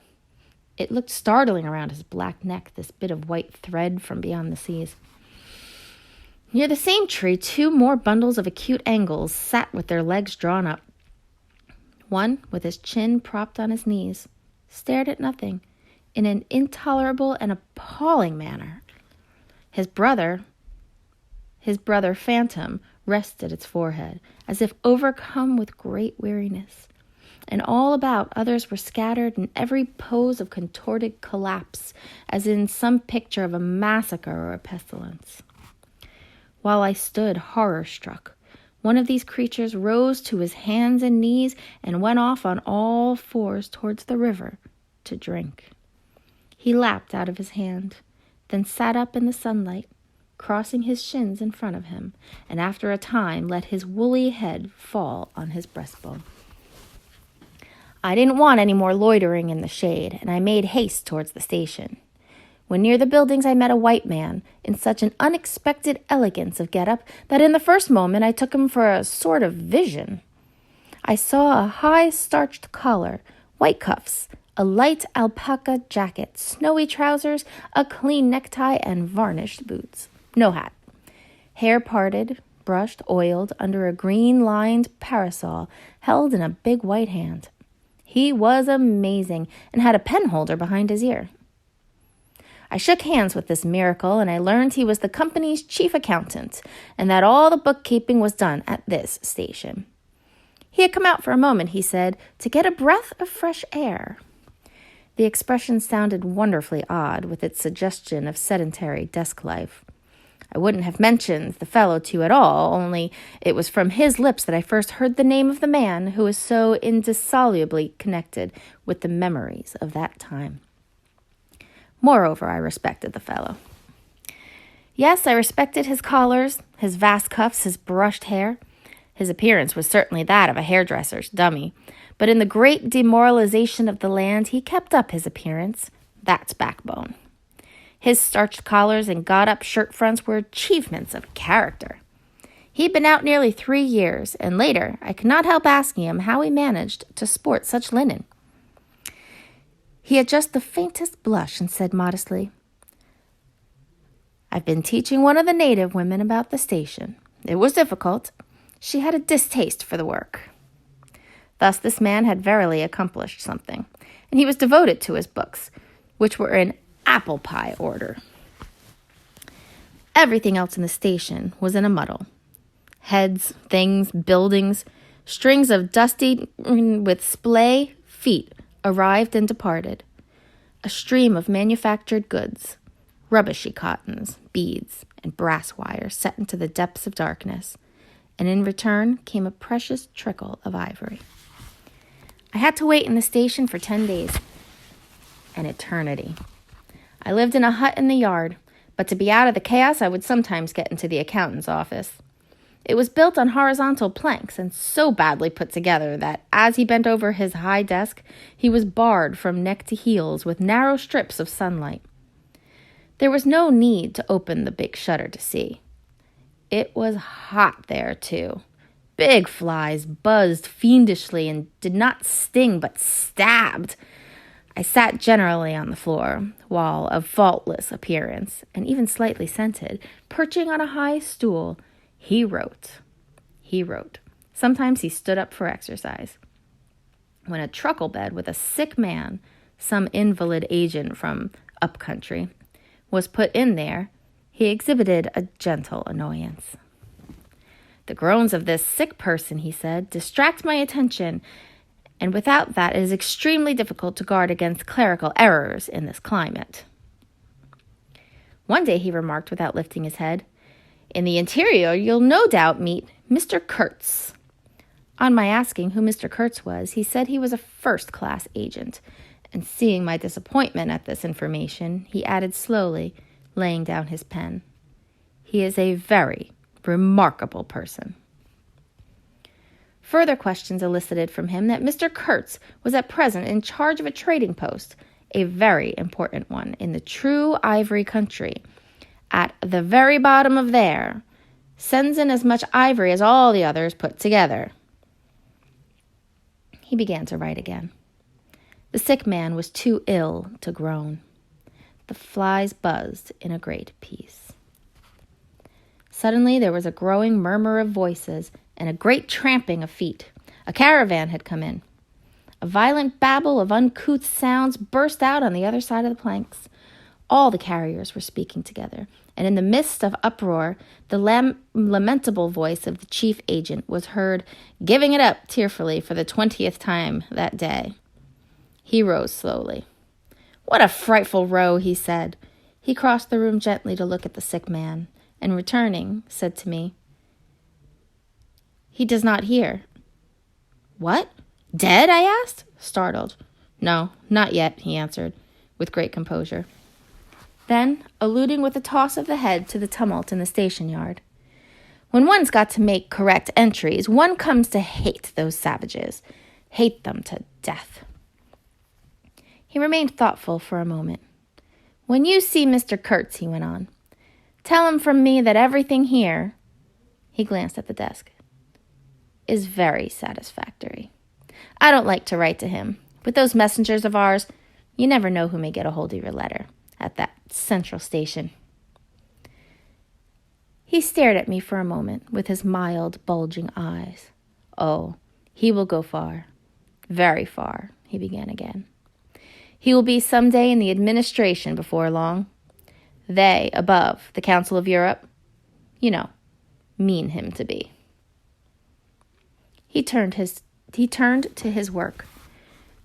It looked startling around his black neck, this bit of white thread from beyond the seas. Near the same tree, 2 more bundles of acute angles sat with their legs drawn up. One, with his chin propped on his knees, stared at nothing in an intolerable and appalling manner. His brother Phantom, rested its forehead, as if overcome with great weariness. And all about, others were scattered in every pose of contorted collapse, as in some picture of a massacre or a pestilence. While I stood horror-struck, one of these creatures rose to his hands and knees and went off on all 4s towards the river to drink. He lapped out of his hand, then sat up in the sunlight, crossing his shins in front of him, and after a time let his woolly head fall on his breastbone. I didn't want any more loitering in the shade, and I made haste towards the station. When near the buildings, I met a white man in such an unexpected elegance of get-up that in the first moment I took him for a sort of vision. I saw a high starched collar white cuffs, a light alpaca jacket, snowy trousers, a clean necktie, and varnished boots. No hat. Hair parted, brushed, oiled, under a green-lined parasol held in a big white hand. He was amazing and had a pen holder behind his ear. I shook hands with this miracle, and I learned he was the company's chief accountant and that all the bookkeeping was done at this station. He had come out for a moment, he said, to get a breath of fresh air. The expression sounded wonderfully odd with its suggestion of sedentary desk life. I wouldn't have mentioned the fellow to you at all, only it was from his lips that I first heard the name of the man who was so indissolubly connected with the memories of that time. Moreover, I respected the fellow. Yes, I respected his collars, his vast cuffs, his brushed hair. His appearance was certainly that of a hairdresser's dummy, but in the great demoralization of the land, he kept up his appearance. That's backbone. His starched collars and got-up shirt fronts were achievements of character. He'd been out nearly 3 years, and later I could not help asking him how he managed to sport such linen. He had just the faintest blush and said modestly, "I've been teaching one of the native women about the station. It was difficult. She had a distaste for the work." Thus this man had verily accomplished something, and he was devoted to his books, which were in apple pie order. Everything else in the station was in a muddle. Heads, things, buildings, strings of dusty with splay feet arrived and departed. A stream of manufactured goods, rubbishy cottons, beads, and brass wires set into the depths of darkness, and in return came a precious trickle of ivory. I had to wait in the station for 10 days, an eternity. I lived in a hut in the yard, but to be out of the chaos, I would sometimes get into the accountant's office. It was built on horizontal planks and so badly put together that as he bent over his high desk, he was barred from neck to heels with narrow strips of sunlight. There was no need to open the big shutter to see. It was hot there, too. Big flies buzzed fiendishly and did not sting but stabbed. I sat generally on the floor, while of faultless appearance, and even slightly scented, perching on a high stool, he wrote. Sometimes he stood up for exercise. When a truckle bed with a sick man, some invalid agent from up country, was put in there, he exhibited a gentle annoyance. "The groans of this sick person," he said, "distract my attention, and without that it is extremely difficult to guard against clerical errors in this climate." One day he remarked without lifting his head, "In the interior you'll no doubt meet Mr. Kurtz." On my asking who Mr. Kurtz was, he said he was a first-class agent, and seeing my disappointment at this information, he added slowly, laying down his pen, "He is a very remarkable person." Further questions elicited from him that Mr. Kurtz was at present in charge of a trading post, a very important one, in the true ivory country, at the very bottom of there, sends in as much ivory as all the others put together. He began to write again. The sick man was too ill to groan. The flies buzzed in a great peace. Suddenly there was a growing murmur of voices and a great tramping of feet. A caravan had come in. A violent babble of uncouth sounds burst out on the other side of the planks. All the carriers were speaking together, and in the midst of uproar, the lamentable voice of the chief agent was heard, giving it up tearfully for the 20th time that day. He rose slowly. "What a frightful row," he said. He crossed the room gently to look at the sick man, and returning, said to me, "He does not hear." "What? Dead?" I asked, startled. "No, not yet," he answered, with great composure. Then, alluding with a toss of the head to the tumult in the station yard, "When one's got to make correct entries, one comes to hate those savages, hate them to death." He remained thoughtful for a moment. "When you see Mr. Kurtz," he went on, "tell him from me that everything here," he glanced at the desk, "is very satisfactory. I don't like to write to him. With those messengers of ours, you never know who may get a hold of your letter at that central station. He stared at me for a moment with his mild, bulging eyes. Oh, he will go far, very far, he began again. He will be someday in the administration before long. They, above, the Council of Europe, mean him to be. He turned to his work.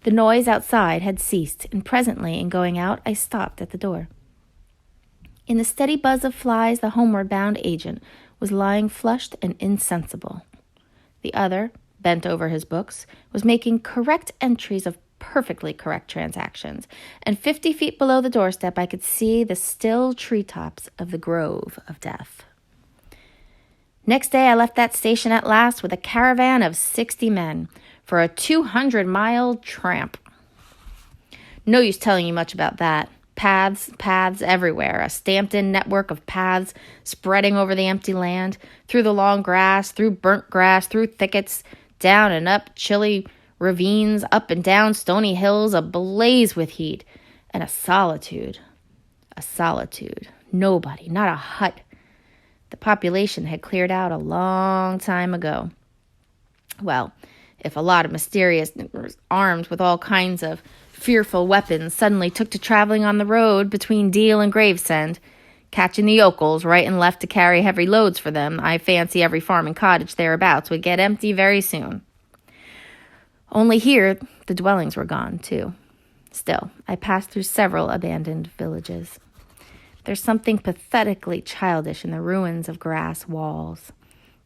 The noise outside had ceased, and presently, in going out, I stopped at the door. In the steady buzz of flies, the homeward-bound agent was lying flushed and insensible. The other, bent over his books, was making correct entries of perfectly correct transactions, and 50 feet below the doorstep I could see the still treetops of the Grove of Death. Next day I left that station at last with a caravan of 60 men for a 200-mile tramp. No use telling you much about that. Paths everywhere, a stamped-in network of paths spreading over the empty land, through the long grass, through burnt grass, through thickets, down and up chilly ravines, up and down stony hills, ablaze with heat, and a solitude. Nobody, not a hut. The population had cleared out a long time ago. Well, if a lot of mysterious, armed with all kinds of fearful weapons, suddenly took to traveling on the road between Deal and Gravesend, catching the yokels right and left to carry heavy loads for them, I fancy every farm and cottage thereabouts would get empty very soon. Only here, the dwellings were gone, too. Still, I passed through several abandoned villages. There's something pathetically childish in the ruins of grass walls.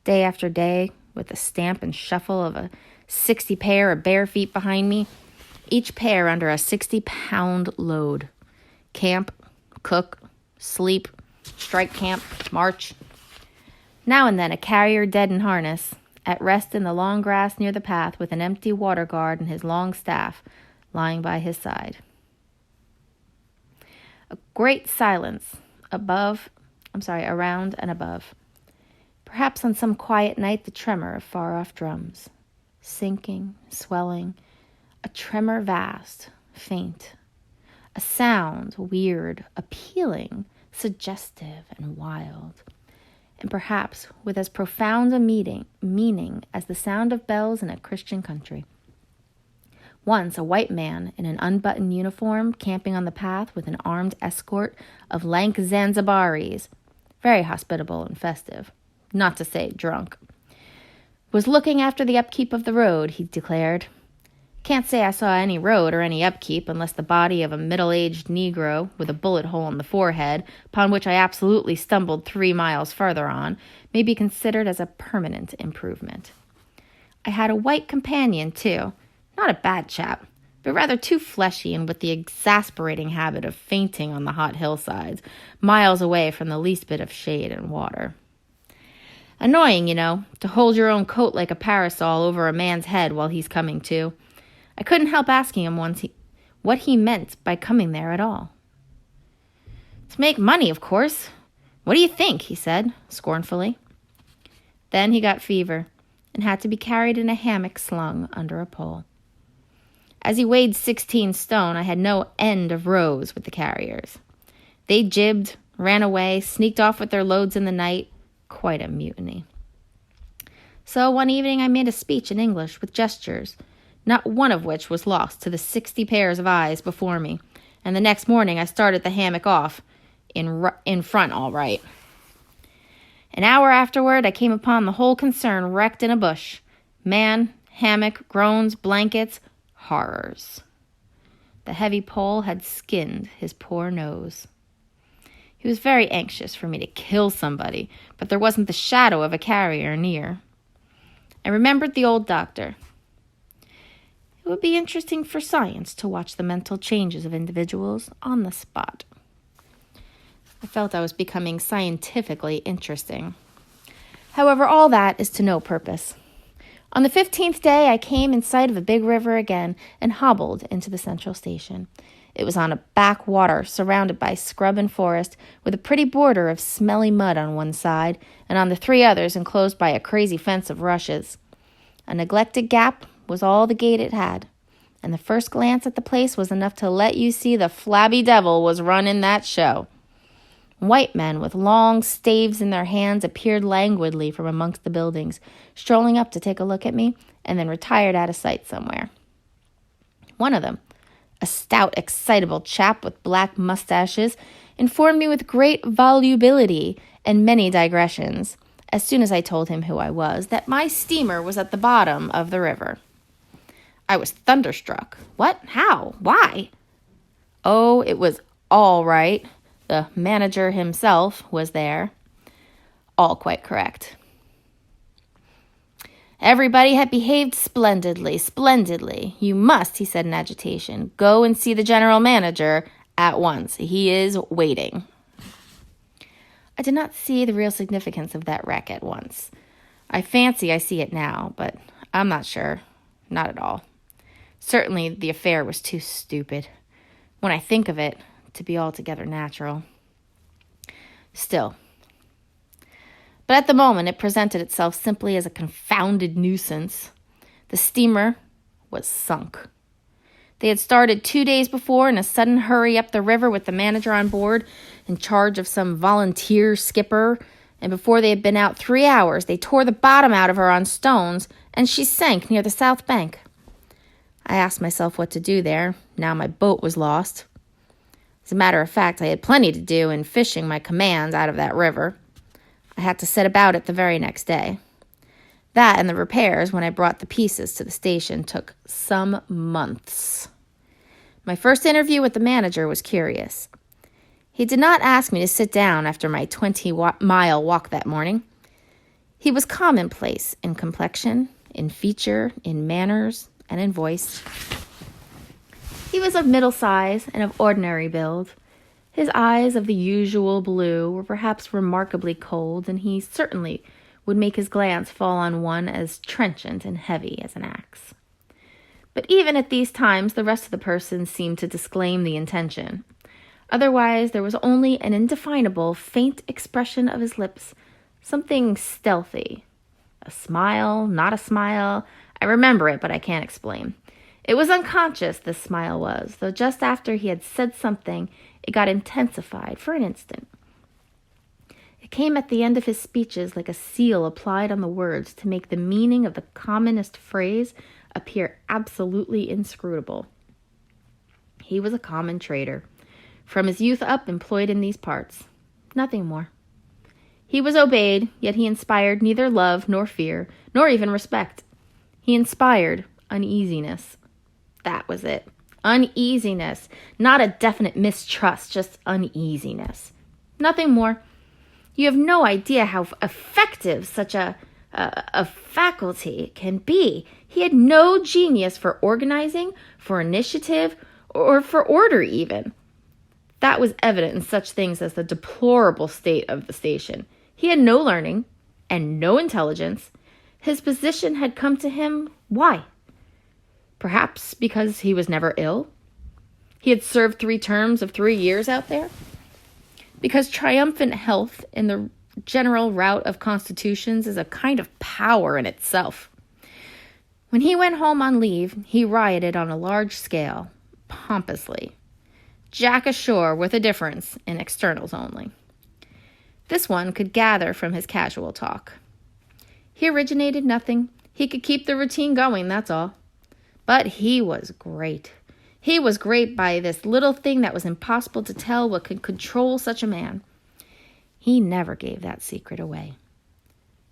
Day after day, with the stamp and shuffle of a 60 pair of bare feet behind me, each pair under a 60-pound load. Camp, cook, sleep, strike camp, march. Now and then a carrier dead in harness, at rest in the long grass near the path with an empty water guard and his long staff lying by his side. A great silence around and above. Perhaps on some quiet night the tremor of far-off drums. Sinking, swelling, a tremor vast, faint. A sound, weird, appealing, suggestive, and wild. And perhaps with as profound a meaning as the sound of bells in a Christian country. Once a white man in an unbuttoned uniform camping on the path with an armed escort of lank Zanzibaris, very hospitable and festive, not to say drunk, was looking after the upkeep of the road, he declared. Can't say I saw any road or any upkeep unless the body of a middle-aged Negro with a bullet hole in the forehead, upon which I absolutely stumbled 3 miles farther on, may be considered as a permanent improvement. I had a white companion, too. Not a bad chap, but rather too fleshy and with the exasperating habit of fainting on the hot hillsides, miles away from the least bit of shade and water. Annoying, to hold your own coat like a parasol over a man's head while he's coming to. I couldn't help asking him once what he meant by coming there at all. To make money, of course. What do you think, he said, scornfully. Then he got fever and had to be carried in a hammock slung under a pole. As he weighed 16 stone, I had no end of rows with the carriers. They jibbed, ran away, sneaked off with their loads in the night. Quite a mutiny. So one evening I made a speech in English with gestures, not one of which was lost to the 60 pairs of eyes before me, and the next morning I started the hammock off, in front all right. An hour afterward I came upon the whole concern wrecked in a bush. Man, hammock, groans, blankets, horrors. The heavy pole had skinned his poor nose. He was very anxious for me to kill somebody, but there wasn't the shadow of a carrier near. I remembered the old doctor. It would be interesting for science to watch the mental changes of individuals on the spot. I felt I was becoming scientifically interesting. However, all that is to no purpose. On the 15th day, I came in sight of the big river again and hobbled into the central station. It was on a backwater surrounded by scrub and forest, with a pretty border of smelly mud on one side, and on the 3 others enclosed by a crazy fence of rushes. A neglected gap was all the gate it had, and the first glance at the place was enough to let you see the flabby devil was running that show. White men with long staves in their hands appeared languidly from amongst the buildings, strolling up to take a look at me, and then retired out of sight somewhere. One of them, a stout, excitable chap with black mustaches, informed me with great volubility and many digressions, as soon as I told him who I was, that my steamer was at the bottom of the river. I was thunderstruck. What? How? Why? Oh, it was all right. The manager himself was there. All quite correct. Everybody had behaved splendidly. You must, he said in agitation, go and see the general manager at once. He is waiting. I did not see the real significance of that wreck at once. I fancy I see it now, but I'm not sure. Not at all. Certainly the affair was too stupid, when I think of it, to be altogether natural. Still. But at the moment it presented itself simply as a confounded nuisance. The steamer was sunk. They had started 2 days before in a sudden hurry up the river with the manager on board in charge of some volunteer skipper, and before they had been out 3 hours, they tore the bottom out of her on stones, and she sank near the south bank. I asked myself what to do there, now my boat was lost. As a matter of fact, I had plenty to do in fishing my commands out of that river. I had to set about it the very next day. That and the repairs, when I brought the pieces to the station, took some months. My first interview with the manager was curious. He did not ask me to sit down after my 20-mile walk that morning. He was commonplace in complexion, in feature, in manners, and in voice. He was of middle size and of ordinary build. His eyes, of the usual blue, were perhaps remarkably cold, and he certainly would make his glance fall on one as trenchant and heavy as an axe. But even at these times, the rest of the person seemed to disclaim the intention. Otherwise, there was only an indefinable, faint expression of his lips, something stealthy. A smile, not a smile. I remember it, but I can't explain. It was unconscious, this smile was, though just after he had said something, it got intensified for an instant. It came at the end of his speeches like a seal applied on the words to make the meaning of the commonest phrase appear absolutely inscrutable. He was a common trader, from his youth up employed in these parts. Nothing more. He was obeyed, yet he inspired neither love nor fear, nor even respect. He inspired uneasiness. That was it. Uneasiness. Not a definite mistrust, just uneasiness. Nothing more. You have no idea how effective such a faculty can be. He had no genius for organizing, for initiative, or for order even. That was evident in such things as the deplorable state of the station. He had no learning and no intelligence. His position had come to him. Why? Perhaps because he was never ill. He had served 3 terms of 3 years out there. Because triumphant health in the general rout of constitutions is a kind of power in itself. When he went home on leave, he rioted on a large scale, pompously. Jack ashore with a difference in externals only. This one could gather from his casual talk. He originated nothing. He could keep the routine going, that's all. But he was great. He was great by this little thing that was impossible to tell what could control such a man. He never gave that secret away.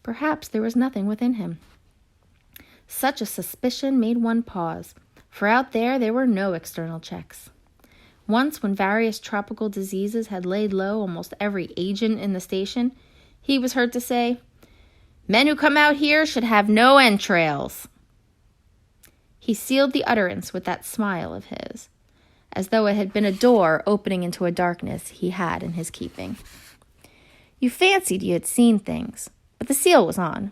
Perhaps there was nothing within him. Such a suspicion made one pause, for out there were no external checks. Once, when various tropical diseases had laid low almost every agent in the station, he was heard to say, "Men who come out here should have no entrails." He sealed the utterance with that smile of his, as though it had been a door opening into a darkness he had in his keeping. You fancied you had seen things, but the seal was on.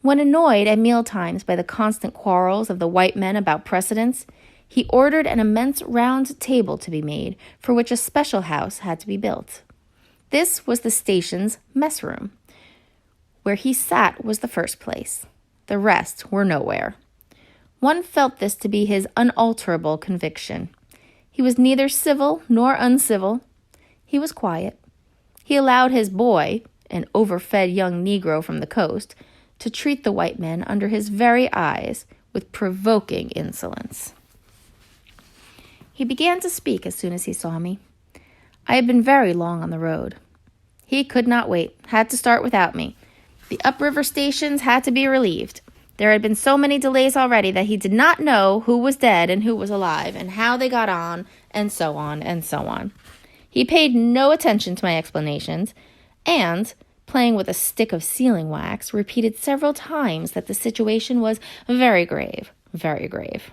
When annoyed at mealtimes by the constant quarrels of the white men about precedence, he ordered an immense round table to be made, for which a special house had to be built. This was the station's mess room. Where he sat was the first place. The rest were nowhere. One felt this to be his unalterable conviction. He was neither civil nor uncivil. He was quiet. He allowed his boy, an overfed young Negro from the coast, to treat the white men under his very eyes with provoking insolence. He began to speak as soon as he saw me. I had been very long on the road. He could not wait, had to start without me. The upriver stations had to be relieved. There had been so many delays already that he did not know who was dead and who was alive, and how they got on, and so on, and so on. He paid no attention to my explanations, and, playing with a stick of sealing wax, repeated several times that the situation was very grave, very grave.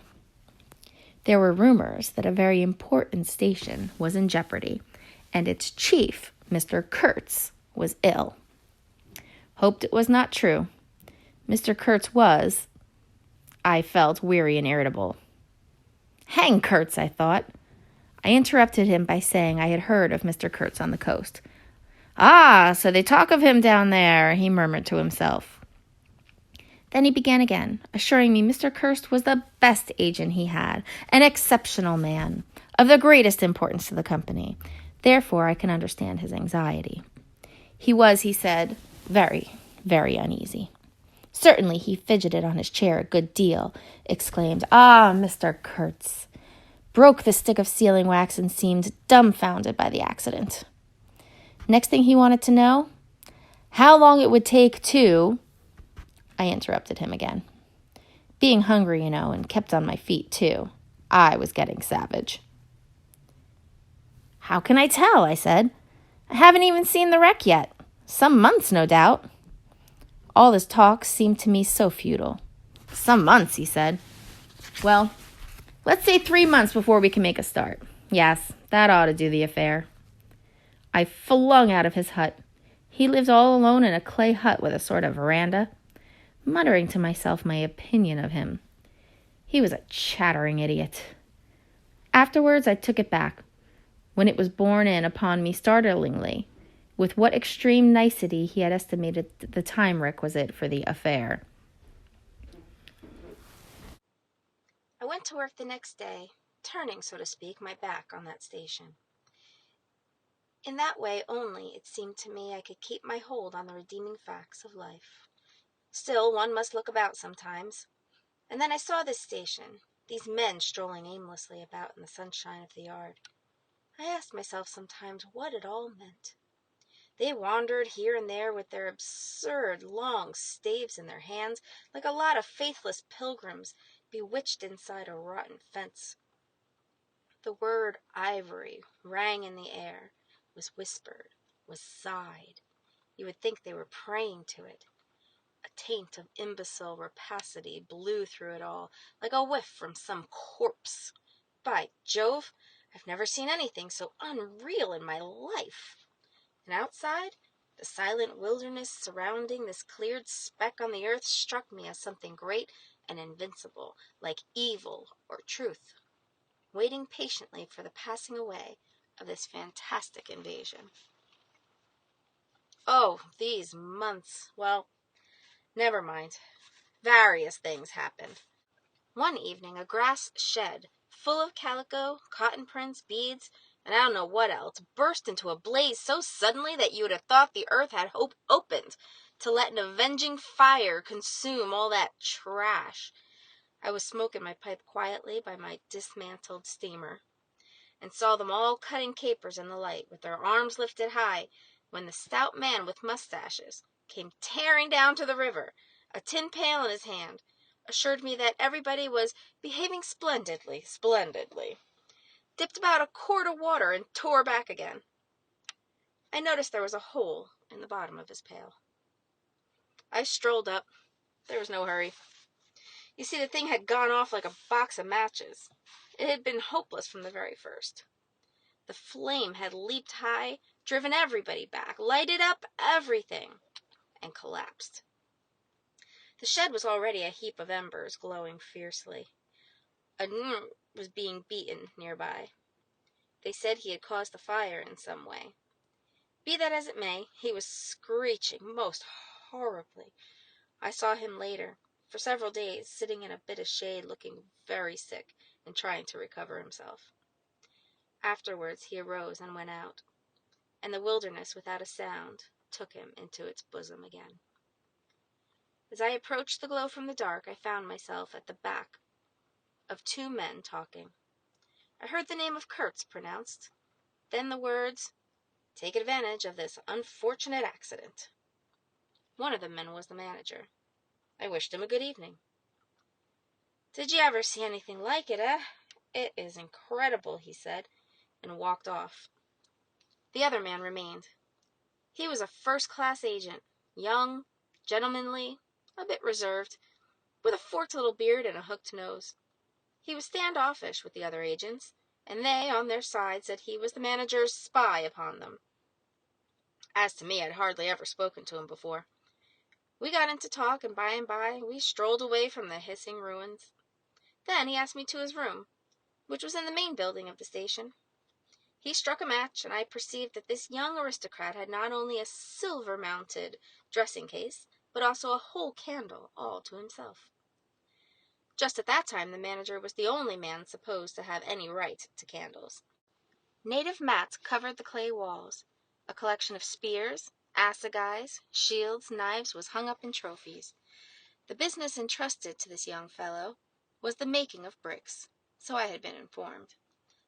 There were rumors that a very important station was in jeopardy, and its chief, Mr. Kurtz, was ill. Hoped it was not true. Mr. Kurtz was, I felt, weary and irritable. Hang Kurtz, I thought. I interrupted him by saying I had heard of Mr. Kurtz on the coast. Ah, so they talk of him down there, he murmured to himself. Then he began again, assuring me Mr. Kurtz was the best agent he had, an exceptional man, of the greatest importance to the company. Therefore, I can understand his anxiety. He was, he said, very, very uneasy. Certainly he fidgeted on his chair a good deal, exclaimed, "Ah, Mr. Kurtz," broke the stick of sealing wax and seemed dumbfounded by the accident. Next thing he wanted to know, how long it would take to... I interrupted him again. Being hungry, and kept on my feet, too, I was getting savage. "How can I tell?" I said. "I haven't even seen the wreck yet. Some months, no doubt." All this talk seemed to me so futile. "Some months," he said. "Well, let's say 3 months before we can make a start. Yes, that ought to do the affair." I flung out of his hut. He lived all alone in a clay hut with a sort of veranda, muttering to myself my opinion of him. He was a chattering idiot. Afterwards I took it back, when it was borne in upon me startlingly with what extreme nicety he had estimated the time requisite for the affair. I went to work the next day, turning, so to speak, my back on that station. In that way only, it seemed to me, I could keep my hold on the redeeming facts of life. Still, one must look about sometimes. And then I saw this station, these men strolling aimlessly about in the sunshine of the yard. I asked myself sometimes what it all meant. They wandered here and there with their absurd long staves in their hands, like a lot of faithless pilgrims bewitched inside a rotten fence. The word ivory rang in the air, was whispered, was sighed. You would think they were praying to it. A taint of imbecile rapacity blew through it all, like a whiff from some corpse. By Jove, I've never seen anything so unreal in my life. And outside, the silent wilderness surrounding this cleared speck on the earth struck me as something great and invincible, like evil or truth, waiting patiently for the passing away of this fantastic invasion. Oh, these months. Well, never mind. Various things happened. One evening, a grass shed, full of calico, cotton prints, beads, and I don't know what else, burst into a blaze so suddenly that you would have thought the earth had opened to let an avenging fire consume all that trash. I was smoking my pipe quietly by my dismantled steamer, and saw them all cutting capers in the light, with their arms lifted high, when the stout man with mustaches came tearing down to the river, a tin pail in his hand, assured me that everybody was behaving splendidly, dipped about a quart of water and tore back again. I noticed there was a hole in the bottom of his pail. I strolled up. There was no hurry. You see, the thing had gone off like a box of matches. It had been hopeless from the very first. The flame had leaped high, driven everybody back, lighted up everything, and collapsed. The shed was already a heap of embers, glowing fiercely. A was being beaten nearby. They said he had caused the fire in some way. Be that as it may, he was screeching most horribly. I saw him later, for several days, sitting in a bit of shade, looking very sick and trying to recover himself. Afterwards he arose and went out, and the wilderness, without a sound, took him into its bosom again. As I approached the glow from the dark, I found myself at the back of two men talking. I heard the name of Kurtz pronounced, then the words, "Take advantage of this unfortunate accident." One of the men was the manager. I wished him a good evening. "Did you ever see anything like it, eh? It is incredible," he said, and walked off. The other man remained. He was a first-class agent, young, gentlemanly, a bit reserved, with a forked little beard and a hooked nose. He was standoffish with the other agents, and they, on their side, said he was the manager's spy upon them. As to me, I'd hardly ever spoken to him before. We got into talk, and by we strolled away from the hissing ruins. Then he asked me to his room, which was in the main building of the station. He struck a match, and I perceived that this young aristocrat had not only a silver-mounted dressing-case, but also a whole candle all to himself. Just at that time the manager was the only man supposed to have any right to candles. Native mats covered the clay walls. A collection of spears, assegais, shields, knives was hung up in trophies. The business entrusted to this young fellow was the making of bricks, so I had been informed.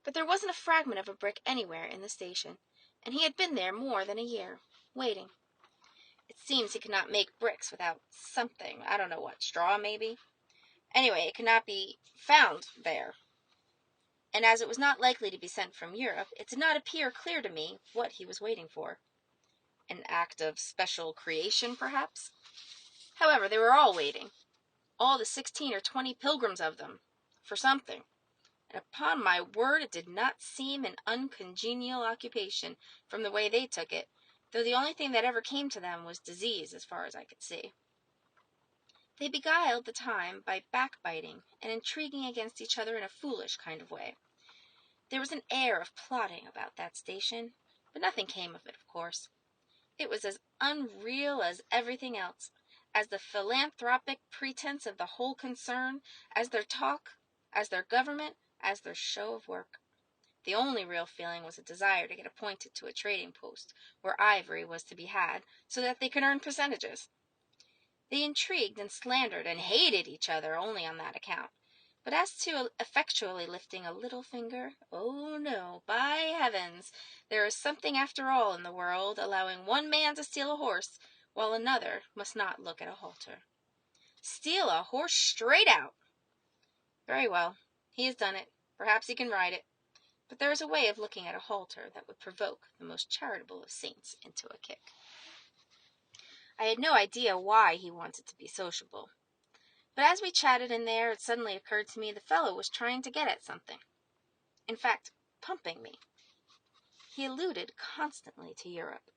But there wasn't a fragment of a brick anywhere in the station, and he had been there more than a year, waiting. It seems he could not make bricks without something, I don't know what, straw maybe? Anyway, it could not be found there. And as it was not likely to be sent from Europe, it did not appear clear to me what he was waiting for. An act of special creation, perhaps? However, they were all waiting, all the 16 or 20 pilgrims of them, for something. And upon my word, it did not seem an uncongenial occupation from the way they took it, though the only thing that ever came to them was disease, as far as I could see. They beguiled the time by backbiting and intriguing against each other in a foolish kind of way. There was an air of plotting about that station, but nothing came of it, of course. It was as unreal as everything else, as the philanthropic pretense of the whole concern, as their talk, as their government, as their show of work. The only real feeling was a desire to get appointed to a trading post, where ivory was to be had, so that they could earn percentages. They intrigued and slandered and hated each other only on that account. But as to effectually lifting a little finger, oh no, by heavens, there is something after all in the world, allowing one man to steal a horse, while another must not look at a halter. Steal a horse straight out! Very well, he has done it. Perhaps he can ride it. But there is a way of looking at a halter that would provoke the most charitable of saints into a kick. I had no idea why he wanted to be sociable. But as we chatted in there, it suddenly occurred to me the fellow was trying to get at something. In fact, pumping me. He alluded constantly to Europe,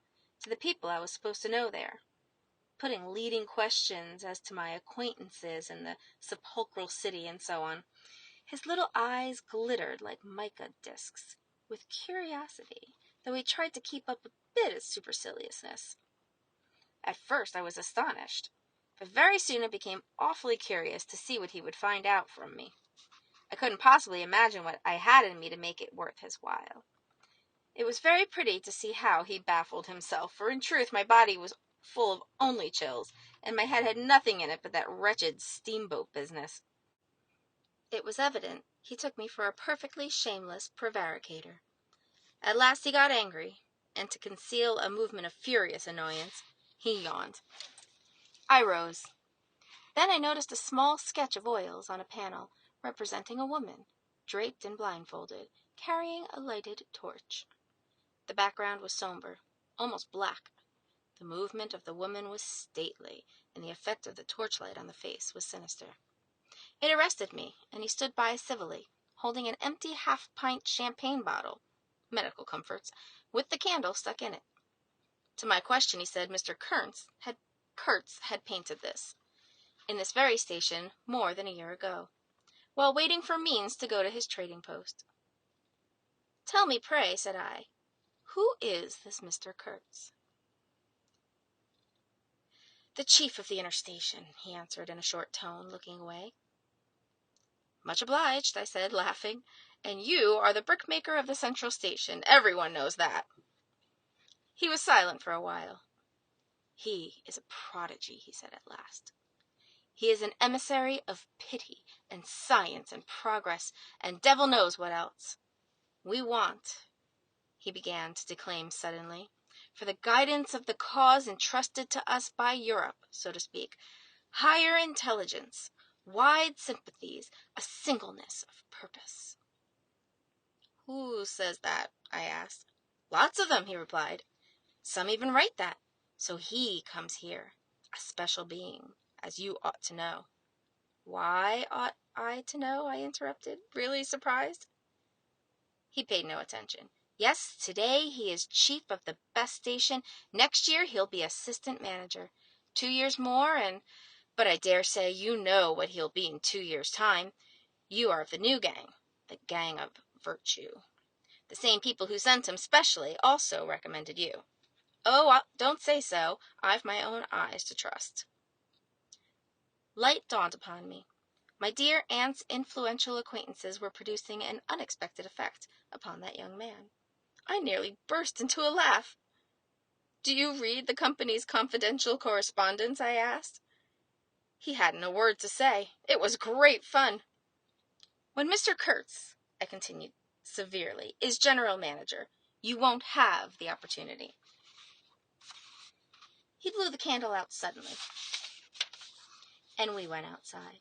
to the people I was supposed to know there, putting leading questions as to my acquaintances in the sepulchral city and so on. His little eyes glittered like mica discs with curiosity, though he tried to keep up a bit of superciliousness. At first I was astonished, but very soon I became awfully curious to see what he would find out from me. I couldn't possibly imagine what I had in me to make it worth his while. It was very pretty to see how he baffled himself, for in truth my body was full of only chills, and my head had nothing in it but that wretched steamboat business. It was evident he took me for a perfectly shameless prevaricator. At last he got angry, and to conceal a movement of furious annoyance, he yawned. I rose. Then I noticed a small sketch of oils on a panel representing a woman, draped and blindfolded, carrying a lighted torch. The background was somber, almost black. The movement of the woman was stately, and the effect of the torchlight on the face was sinister. It arrested me, and he stood by civilly, holding an empty half-pint champagne bottle, medical comforts, with the candle stuck in it. To my question he said Mr. Kurtz had painted this, in this very station, more than a year ago, while waiting for means to go to his trading post. "Tell me, pray," said I, "who is this Mr. Kurtz?" "The chief of the inner station," he answered in a short tone, looking away. "Much obliged," I said, laughing. "And you are the brickmaker of the central station. Everyone knows that." He was silent for a while. "He is a prodigy," he said at last. "He is an emissary of pity and science and progress and devil knows what else. We want," he began to declaim suddenly, "for the guidance of the cause entrusted to us by Europe, so to speak, higher intelligence, wide sympathies, a singleness of purpose." "Who says that?" I asked. "Lots of them," he replied. "Some even write that. So he comes here, a special being, as you ought to know." "Why ought I to know?" I interrupted, really surprised. He paid no attention. "Yes, today he is chief of the best station. Next year he'll be assistant manager. 2 years more, but I dare say you know what he'll be in 2 years' time. You are of the new gang, the gang of virtue. The same people who sent him specially also recommended you." "Oh, don't say so. I've my own eyes to trust." Light dawned upon me. My dear aunt's influential acquaintances were producing an unexpected effect upon that young man. I nearly burst into a laugh. "Do you read the company's confidential correspondence?" I asked. He hadn't a word to say. It was great fun. "When Mr. Kurtz," I continued severely, "is general manager, you won't have the opportunity." He blew the candle out suddenly, and we went outside.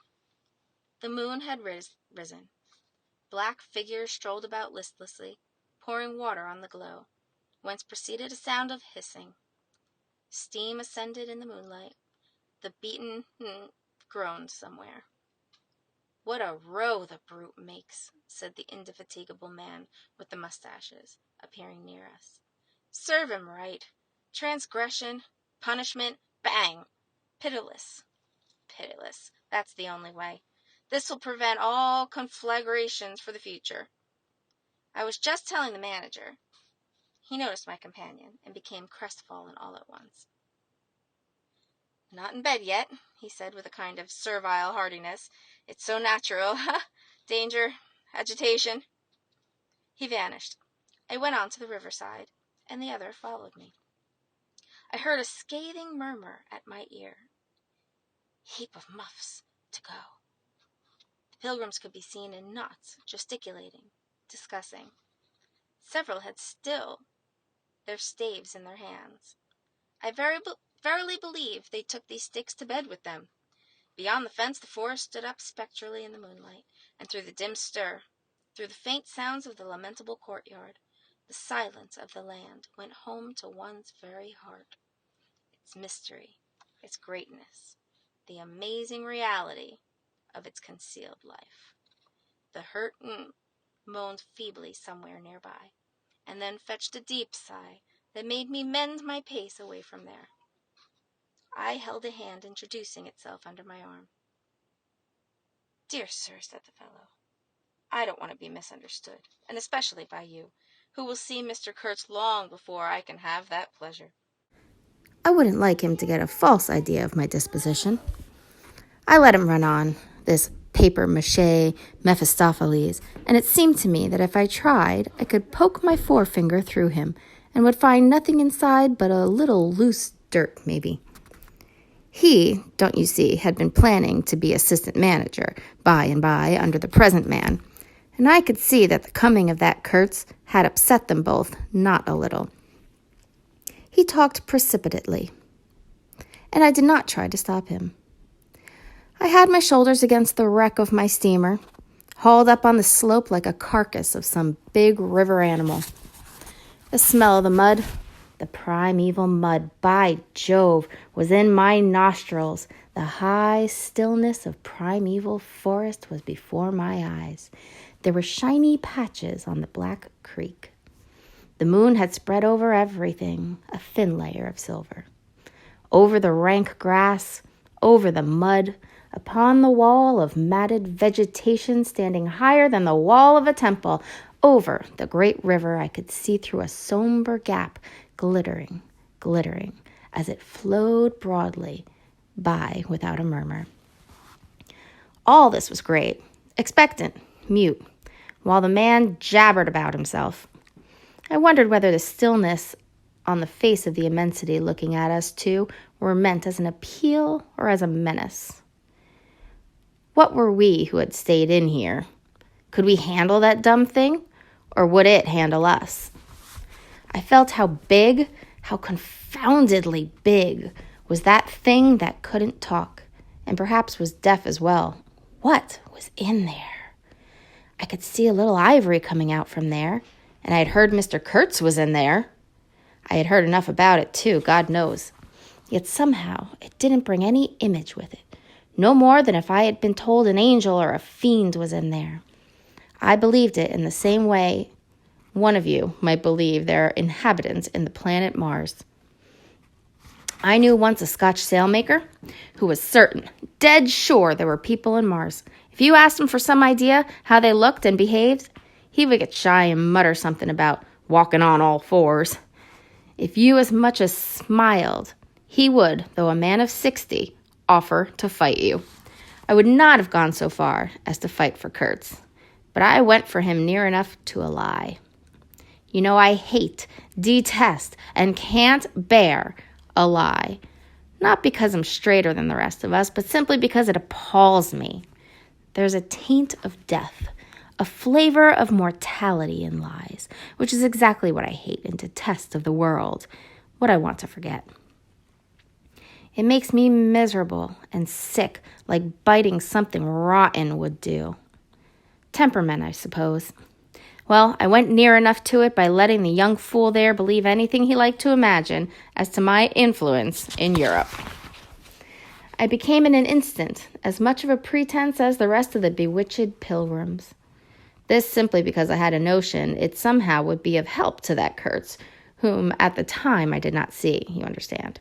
The moon had risen. Black figures strolled about listlessly, pouring water on the glow, whence proceeded a sound of hissing. Steam ascended in the moonlight. The beaten groaned somewhere. "What a row the brute makes," said the indefatigable man with the mustaches, appearing near us. "Serve him right. Transgression, punishment, bang! Pitiless. Pitiless. That's the only way. This will prevent all conflagrations for the future." I was just telling the manager. He noticed my companion and became crestfallen all at once. "Not in bed yet," he said with a kind of servile heartiness. "It's so natural. Danger, agitation." He vanished. I went on to the riverside, and the other followed me. I heard a scathing murmur at my ear. "Heap of muffs to go." The pilgrims could be seen in knots, gesticulating, discussing. Several had still their staves in their hands. I verily believe they took these sticks to bed with them. Beyond the fence the forest stood up spectrally in the moonlight, and through the dim stir, through the faint sounds of the lamentable courtyard, the silence of the land went home to one's very heart. Its mystery, its greatness, the amazing reality of its concealed life. The hurt moaned feebly somewhere nearby, and then fetched a deep sigh that made me mend my pace away from there. I held a hand introducing itself under my arm. "Dear sir," said the fellow, "I don't want to be misunderstood, and especially by you, who will see Mr. Kurtz long before I can have that pleasure." I wouldn't like him to get a false idea of my disposition. I let him run on, this papier-mâché Mephistopheles, and it seemed to me that if I tried, I could poke my forefinger through him and would find nothing inside but a little loose dirt, maybe. He, don't you see, had been planning to be assistant manager by and by under the present man, and I could see that the coming of that Kurtz had upset them both not a little. He talked precipitately, and I did not try to stop him. I had my shoulders against the wreck of my steamer, hauled up on the slope like a carcass of some big river animal. The smell of the mud, the primeval mud, by Jove, was in my nostrils. The high stillness of primeval forest was before my eyes. There were shiny patches on the black creek. The moon had spread over everything, a thin layer of silver. Over the rank grass, over the mud, upon the wall of matted vegetation standing higher than the wall of a temple, over the great river I could see through a somber gap, glittering, as it flowed broadly, by without a murmur. All this was great, expectant, mute, while the man jabbered about himself. I wondered whether the stillness on the face of the immensity looking at us two were meant as an appeal or as a menace. What were we who had stayed in here? Could we handle that dumb thing, or would it handle us? I felt how big, how confoundedly big, was that thing that couldn't talk, and perhaps was deaf as well. What was in there? I could see a little ivory coming out from there, and I had heard Mr. Kurtz was in there. I had heard enough about it, too, God knows. Yet somehow it didn't bring any image with it, no more than if I had been told an angel or a fiend was in there. I believed it in the same way one of you might believe there are inhabitants in the planet Mars. I knew once a Scotch sailmaker who was certain, dead sure there were people in Mars. If you asked him for some idea how they looked and behaved, he would get shy and mutter something about walking on all fours. If you as much as smiled, he would, though a man of 60, offer to fight you. I would not have gone so far as to fight for Kurtz, but I went for him near enough to a lie. You know, I hate, detest, and can't bear a lie. Not because I'm straighter than the rest of us, but simply because it appalls me. There's a taint of death, a flavor of mortality in lies, which is exactly what I hate and detest of the world, what I want to forget. It makes me miserable and sick, like biting something rotten would do. Temperament, I suppose. Well, I went near enough to it by letting the young fool there believe anything he liked to imagine as to my influence in Europe. I became in an instant as much of a pretense as the rest of the bewitched pilgrims. This simply because I had a notion it somehow would be of help to that Kurtz, whom at the time I did not see, you understand.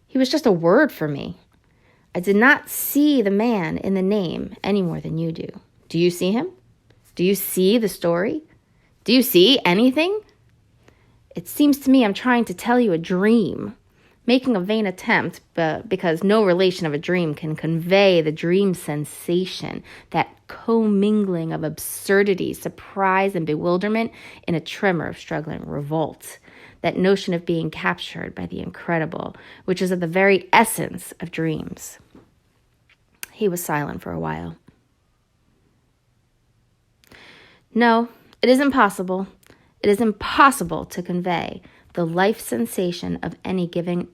He was just a word for me. I did not see the man in the name any more than you do. Do you see him? Do you see the story? Do you see anything? It seems to me I'm trying to tell you a dream, making a vain attempt, but because no relation of a dream can convey the dream sensation, that commingling of absurdity, surprise, and bewilderment in a tremor of struggling revolt, that notion of being captured by the incredible, which is of the very essence of dreams. He was silent for a while. No, it is impossible. It is impossible to convey the life sensation of any given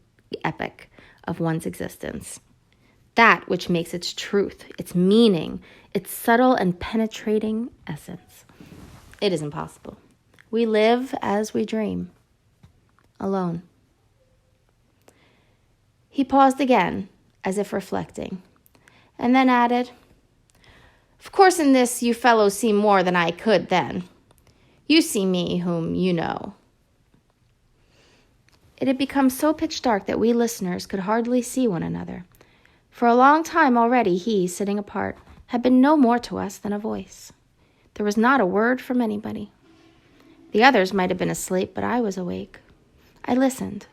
epoch of one's existence. That which makes its truth, its meaning, its subtle and penetrating essence. It is impossible. We live as we dream, alone. He paused again, as if reflecting, and then added, "Of course in this you fellows see more than I could then. You see me whom you know." It had become so pitch dark that we listeners could hardly see one another. For a long time already he, sitting apart, had been no more to us than a voice. There was not a word from anybody. The others might have been asleep, but I was awake. I listened.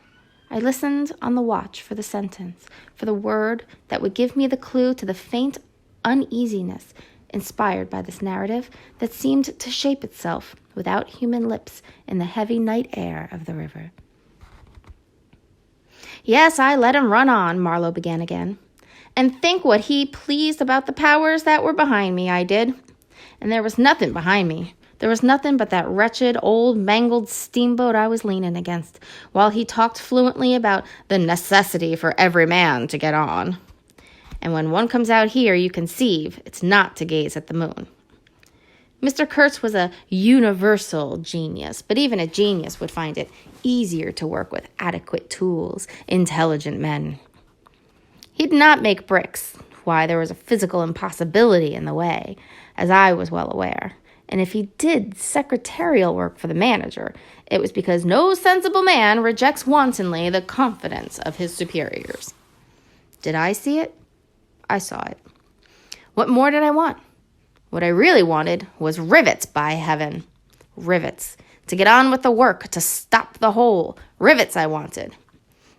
I listened on the watch for the sentence, for the word that would give me the clue to the faint uneasiness inspired by this narrative that seemed to shape itself without human lips in the heavy night air of the river. "Yes, I let him run on," Marlowe began again, "and think what he pleased about the powers that were behind me, I did. And there was nothing behind me. There was nothing but that wretched, old, mangled steamboat I was leaning against, while he talked fluently about the necessity for every man to get on. And when one comes out here, you conceive it's not to gaze at the moon. Mr. Kurtz was a universal genius, but even a genius would find it easier to work with adequate tools, intelligent men. He did not make bricks. Why, there was a physical impossibility in the way, as I was well aware. And if he did secretarial work for the manager, it was because no sensible man rejects wantonly the confidence of his superiors. Did I see it? I saw it. What more did I want? What I really wanted was rivets, by heaven. Rivets. To get on with the work, to stop the hole. Rivets I wanted.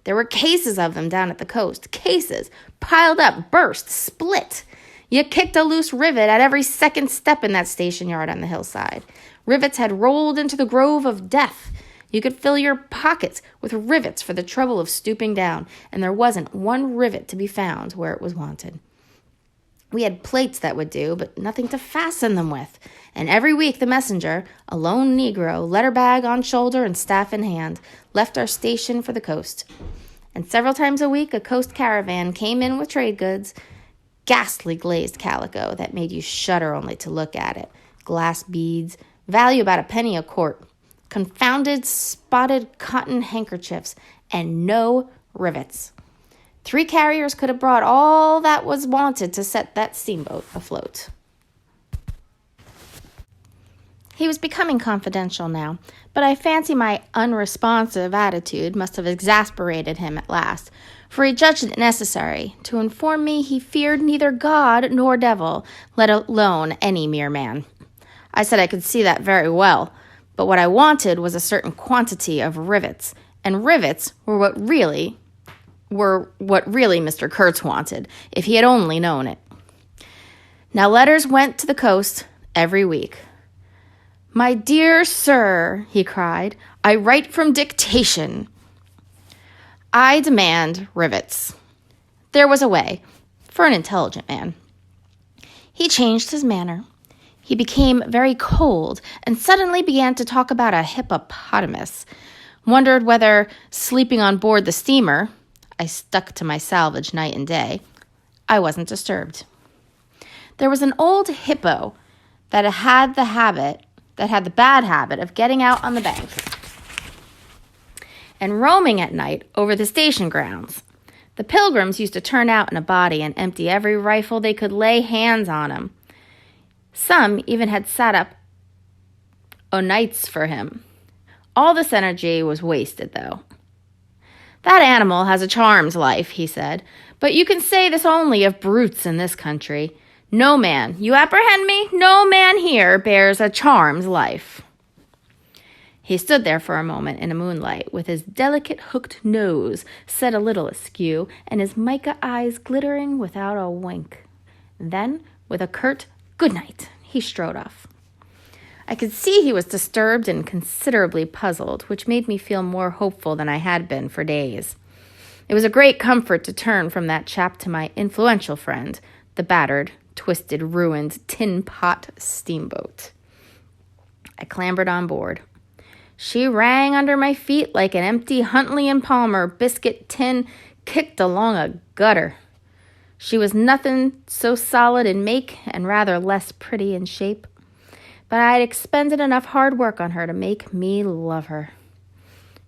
There were cases of them down at the coast. Cases. Piled up, burst, split. You kicked a loose rivet at every second step in that station yard on the hillside. Rivets had rolled into the grove of death. You could fill your pockets with rivets for the trouble of stooping down, and there wasn't one rivet to be found where it was wanted. We had plates that would do, but nothing to fasten them with. And every week the messenger, a lone Negro, letter bag on shoulder and staff in hand, left our station for the coast. And several times a week a coast caravan came in with trade goods, ghastly glazed calico that made you shudder only to look at it, glass beads, value about a penny a quart, confounded spotted cotton handkerchiefs, and no rivets. 3 carriers could have brought all that was wanted to set that steamboat afloat. He was becoming confidential now, but I fancy my unresponsive attitude must have exasperated him at last, for he judged it necessary to inform me he feared neither God nor devil, let alone any mere man. I said I could see that very well, but what I wanted was a certain quantity of rivets, and rivets were what really Mr. Kurtz wanted, if he had only known it. Now letters went to the coast every week. "My dear sir," he cried, "I write from dictation. I demand rivets." There was a way, for an intelligent man. He changed his manner. He became very cold and suddenly began to talk about a hippopotamus. Wondered whether, sleeping on board the steamer, I stuck to my salvage night and day, I wasn't disturbed. There was an old hippo that had the bad habit of getting out on the bank and roaming at night over the station grounds. The pilgrims used to turn out in a body and empty every rifle they could lay hands on him. Some even had sat up o' nights for him. All this energy was wasted, though. "That animal has a charmed life," he said, "but you can say this only of brutes in this country. No man, you apprehend me? No man here bears a charmed life." He stood there for a moment in the moonlight, with his delicate hooked nose set a little askew, and his mica eyes glittering without a wink. Then, with a curt "good night," he strode off. I could see he was disturbed and considerably puzzled, which made me feel more hopeful than I had been for days. It was a great comfort to turn from that chap to my influential friend, the battered, twisted, ruined tin pot steamboat. I clambered on board. She rang under my feet like an empty Huntley and Palmer biscuit tin kicked along a gutter. She was nothing so solid in make and rather less pretty in shape, but I had expended enough hard work on her to make me love her.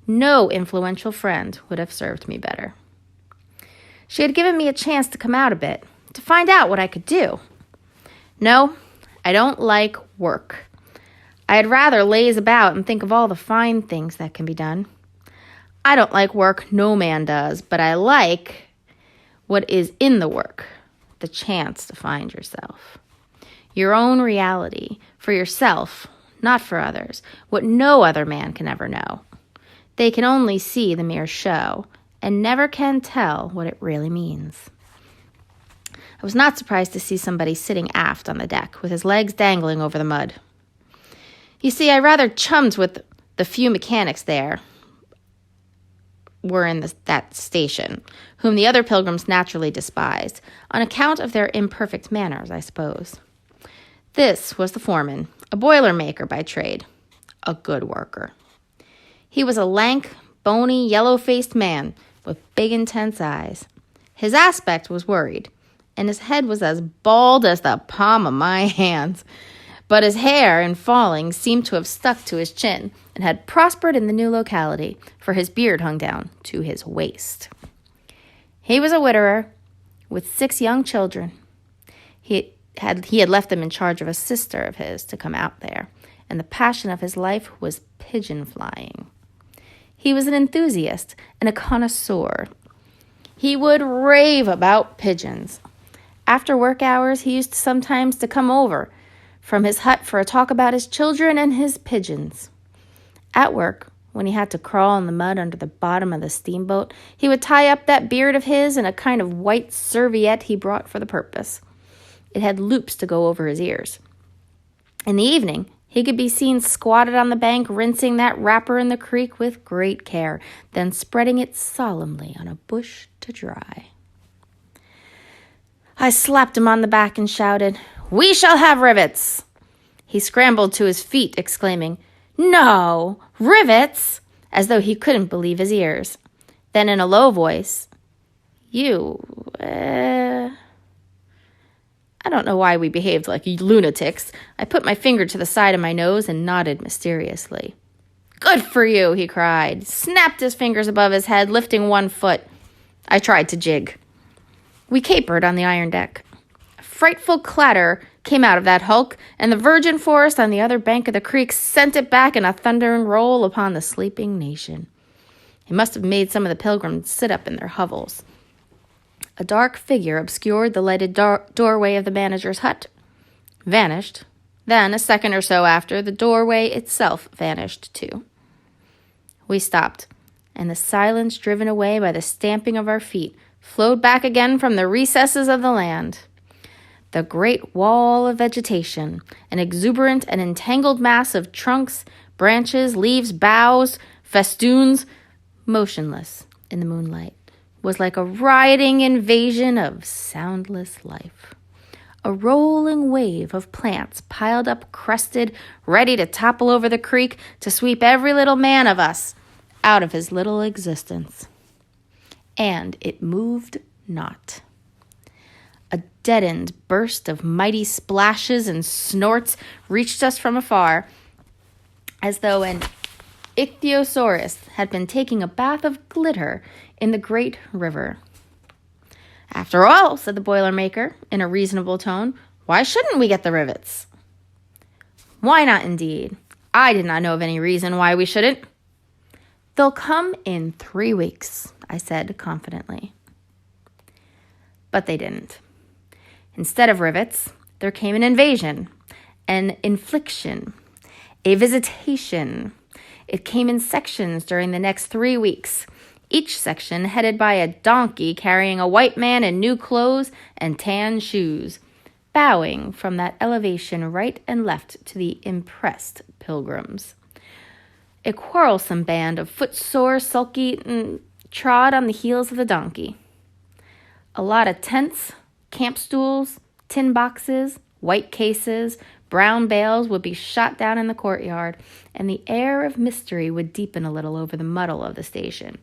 No influential friend would have served me better. She had given me a chance to come out a bit, to find out what I could do. No, I don't like work. I'd rather laze about and think of all the fine things that can be done. I don't like work, no man does, but I like what is in the work, the chance to find yourself. Your own reality, for yourself, not for others, what no other man can ever know. They can only see the mere show, and never can tell what it really means. I was not surprised to see somebody sitting aft on the deck, with his legs dangling over the mud. You see, I rather chummed with the few mechanics there were in that station, whom the other pilgrims naturally despised, on account of their imperfect manners, I suppose. This was the foreman, a boiler-maker by trade, a good worker. He was a lank, bony, yellow-faced man with big, intense eyes. His aspect was worried, and his head was as bald as the palm of my hands. But his hair, in falling, seemed to have stuck to his chin and had prospered in the new locality, for his beard hung down to his waist. He was a widower with 6 young children. He had left them in charge of a sister of his to come out there, and the passion of his life was pigeon flying. He was an enthusiast and a connoisseur. He would rave about pigeons. After work hours, he used sometimes to come over from his hut for a talk about his children and his pigeons. At work, when he had to crawl in the mud under the bottom of the steamboat, he would tie up that beard of his in a kind of white serviette he brought for the purpose. It had loops to go over his ears. In the evening, he could be seen squatted on the bank, rinsing that wrapper in the creek with great care, then spreading it solemnly on a bush to dry. I slapped him on the back and shouted, "We shall have rivets!" He scrambled to his feet, exclaiming, "No, rivets!" as though he couldn't believe his ears. Then in a low voice, I don't know why we behaved like lunatics. I put my finger to the side of my nose and nodded mysteriously. "Good for you," he cried, snapped his fingers above his head, lifting one foot. I tried to jig. We capered on the iron deck. A frightful clatter came out of that hulk, and the virgin forest on the other bank of the creek sent it back in a thundering roll upon the sleeping nation. It must have made some of the pilgrims sit up in their hovels. A dark figure obscured the lighted doorway of the manager's hut, vanished. Then, a second or so after, the doorway itself vanished too. We stopped, and the silence driven away by the stamping of our feet flowed back again from the recesses of the land. The great wall of vegetation, an exuberant and entangled mass of trunks, branches, leaves, boughs, festoons, motionless in the moonlight, was like a rioting invasion of soundless life. A rolling wave of plants piled up, crested, ready to topple over the creek to sweep every little man of us out of his little existence. And it moved not. A deadened burst of mighty splashes and snorts reached us from afar, as though an ichthyosaurus had been taking a bath of glitter in the great river. "After all," said the Boilermaker in a reasonable tone, "why shouldn't we get the rivets?" "Why not, indeed? I did not know of any reason why we shouldn't." "They'll come in 3 weeks," I said confidently. But they didn't. Instead of rivets, there came an invasion, an infliction, a visitation. It came in sections during the next 3 weeks, each section headed by a donkey carrying a white man in new clothes and tan shoes, bowing from that elevation right and left to the impressed pilgrims. A quarrelsome band of footsore, sulky, trod on the heels of the donkey. A lot of tents, camp stools, tin boxes, white cases, brown bales would be shot down in the courtyard, and the air of mystery would deepen a little over the muddle of the station.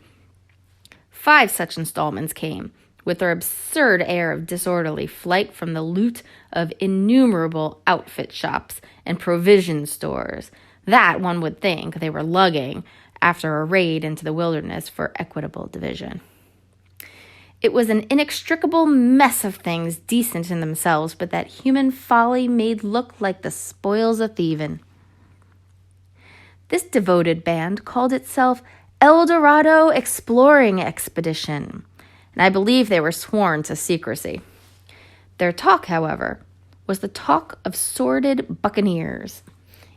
5 such installments came, with their absurd air of disorderly flight from the loot of innumerable outfit shops and provision stores, that one would think they were lugging after a raid into the wilderness for equitable division. It was an inextricable mess of things decent in themselves, but that human folly made look like the spoils of thieving. This devoted band called itself El Dorado Exploring Expedition, and I believe they were sworn to secrecy. Their talk, however, was the talk of sordid buccaneers.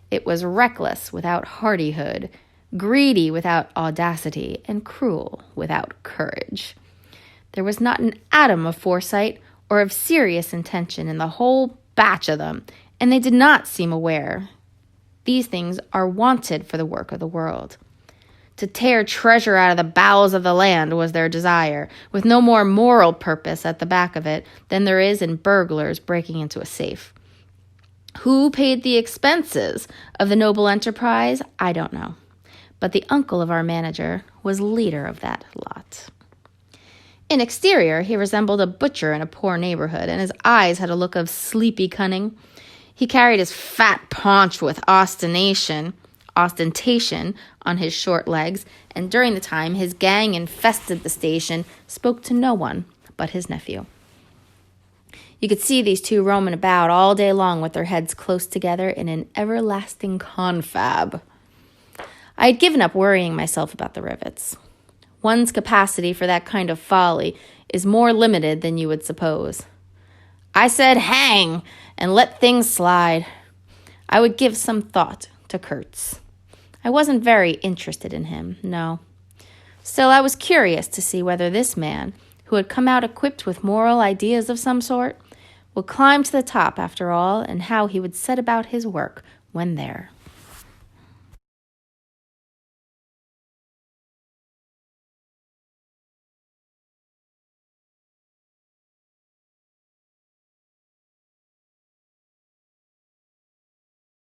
It was reckless without hardihood, greedy without audacity, and cruel without courage. There was not an atom of foresight or of serious intention in the whole batch of them, and they did not seem aware. These things are wanted for the work of the world. To tear treasure out of the bowels of the land was their desire, with no more moral purpose at the back of it than there is in burglars breaking into a safe. Who paid the expenses of the noble enterprise, I don't know, but the uncle of our manager was leader of that lot. In exterior, he resembled a butcher in a poor neighborhood, and his eyes had a look of sleepy cunning. He carried his fat paunch with ostentation on his short legs, and during the time his gang infested the station, spoke to no one but his nephew. You could see these two roaming about all day long with their heads close together in an everlasting confab. I had given up worrying myself about the rivets. One's capacity for that kind of folly is more limited than you would suppose. I said hang and let things slide. I would give some thought to Kurtz. I wasn't very interested in him, no. Still, I was curious to see whether this man, who had come out equipped with moral ideas of some sort, would climb to the top after all, and how he would set about his work when there.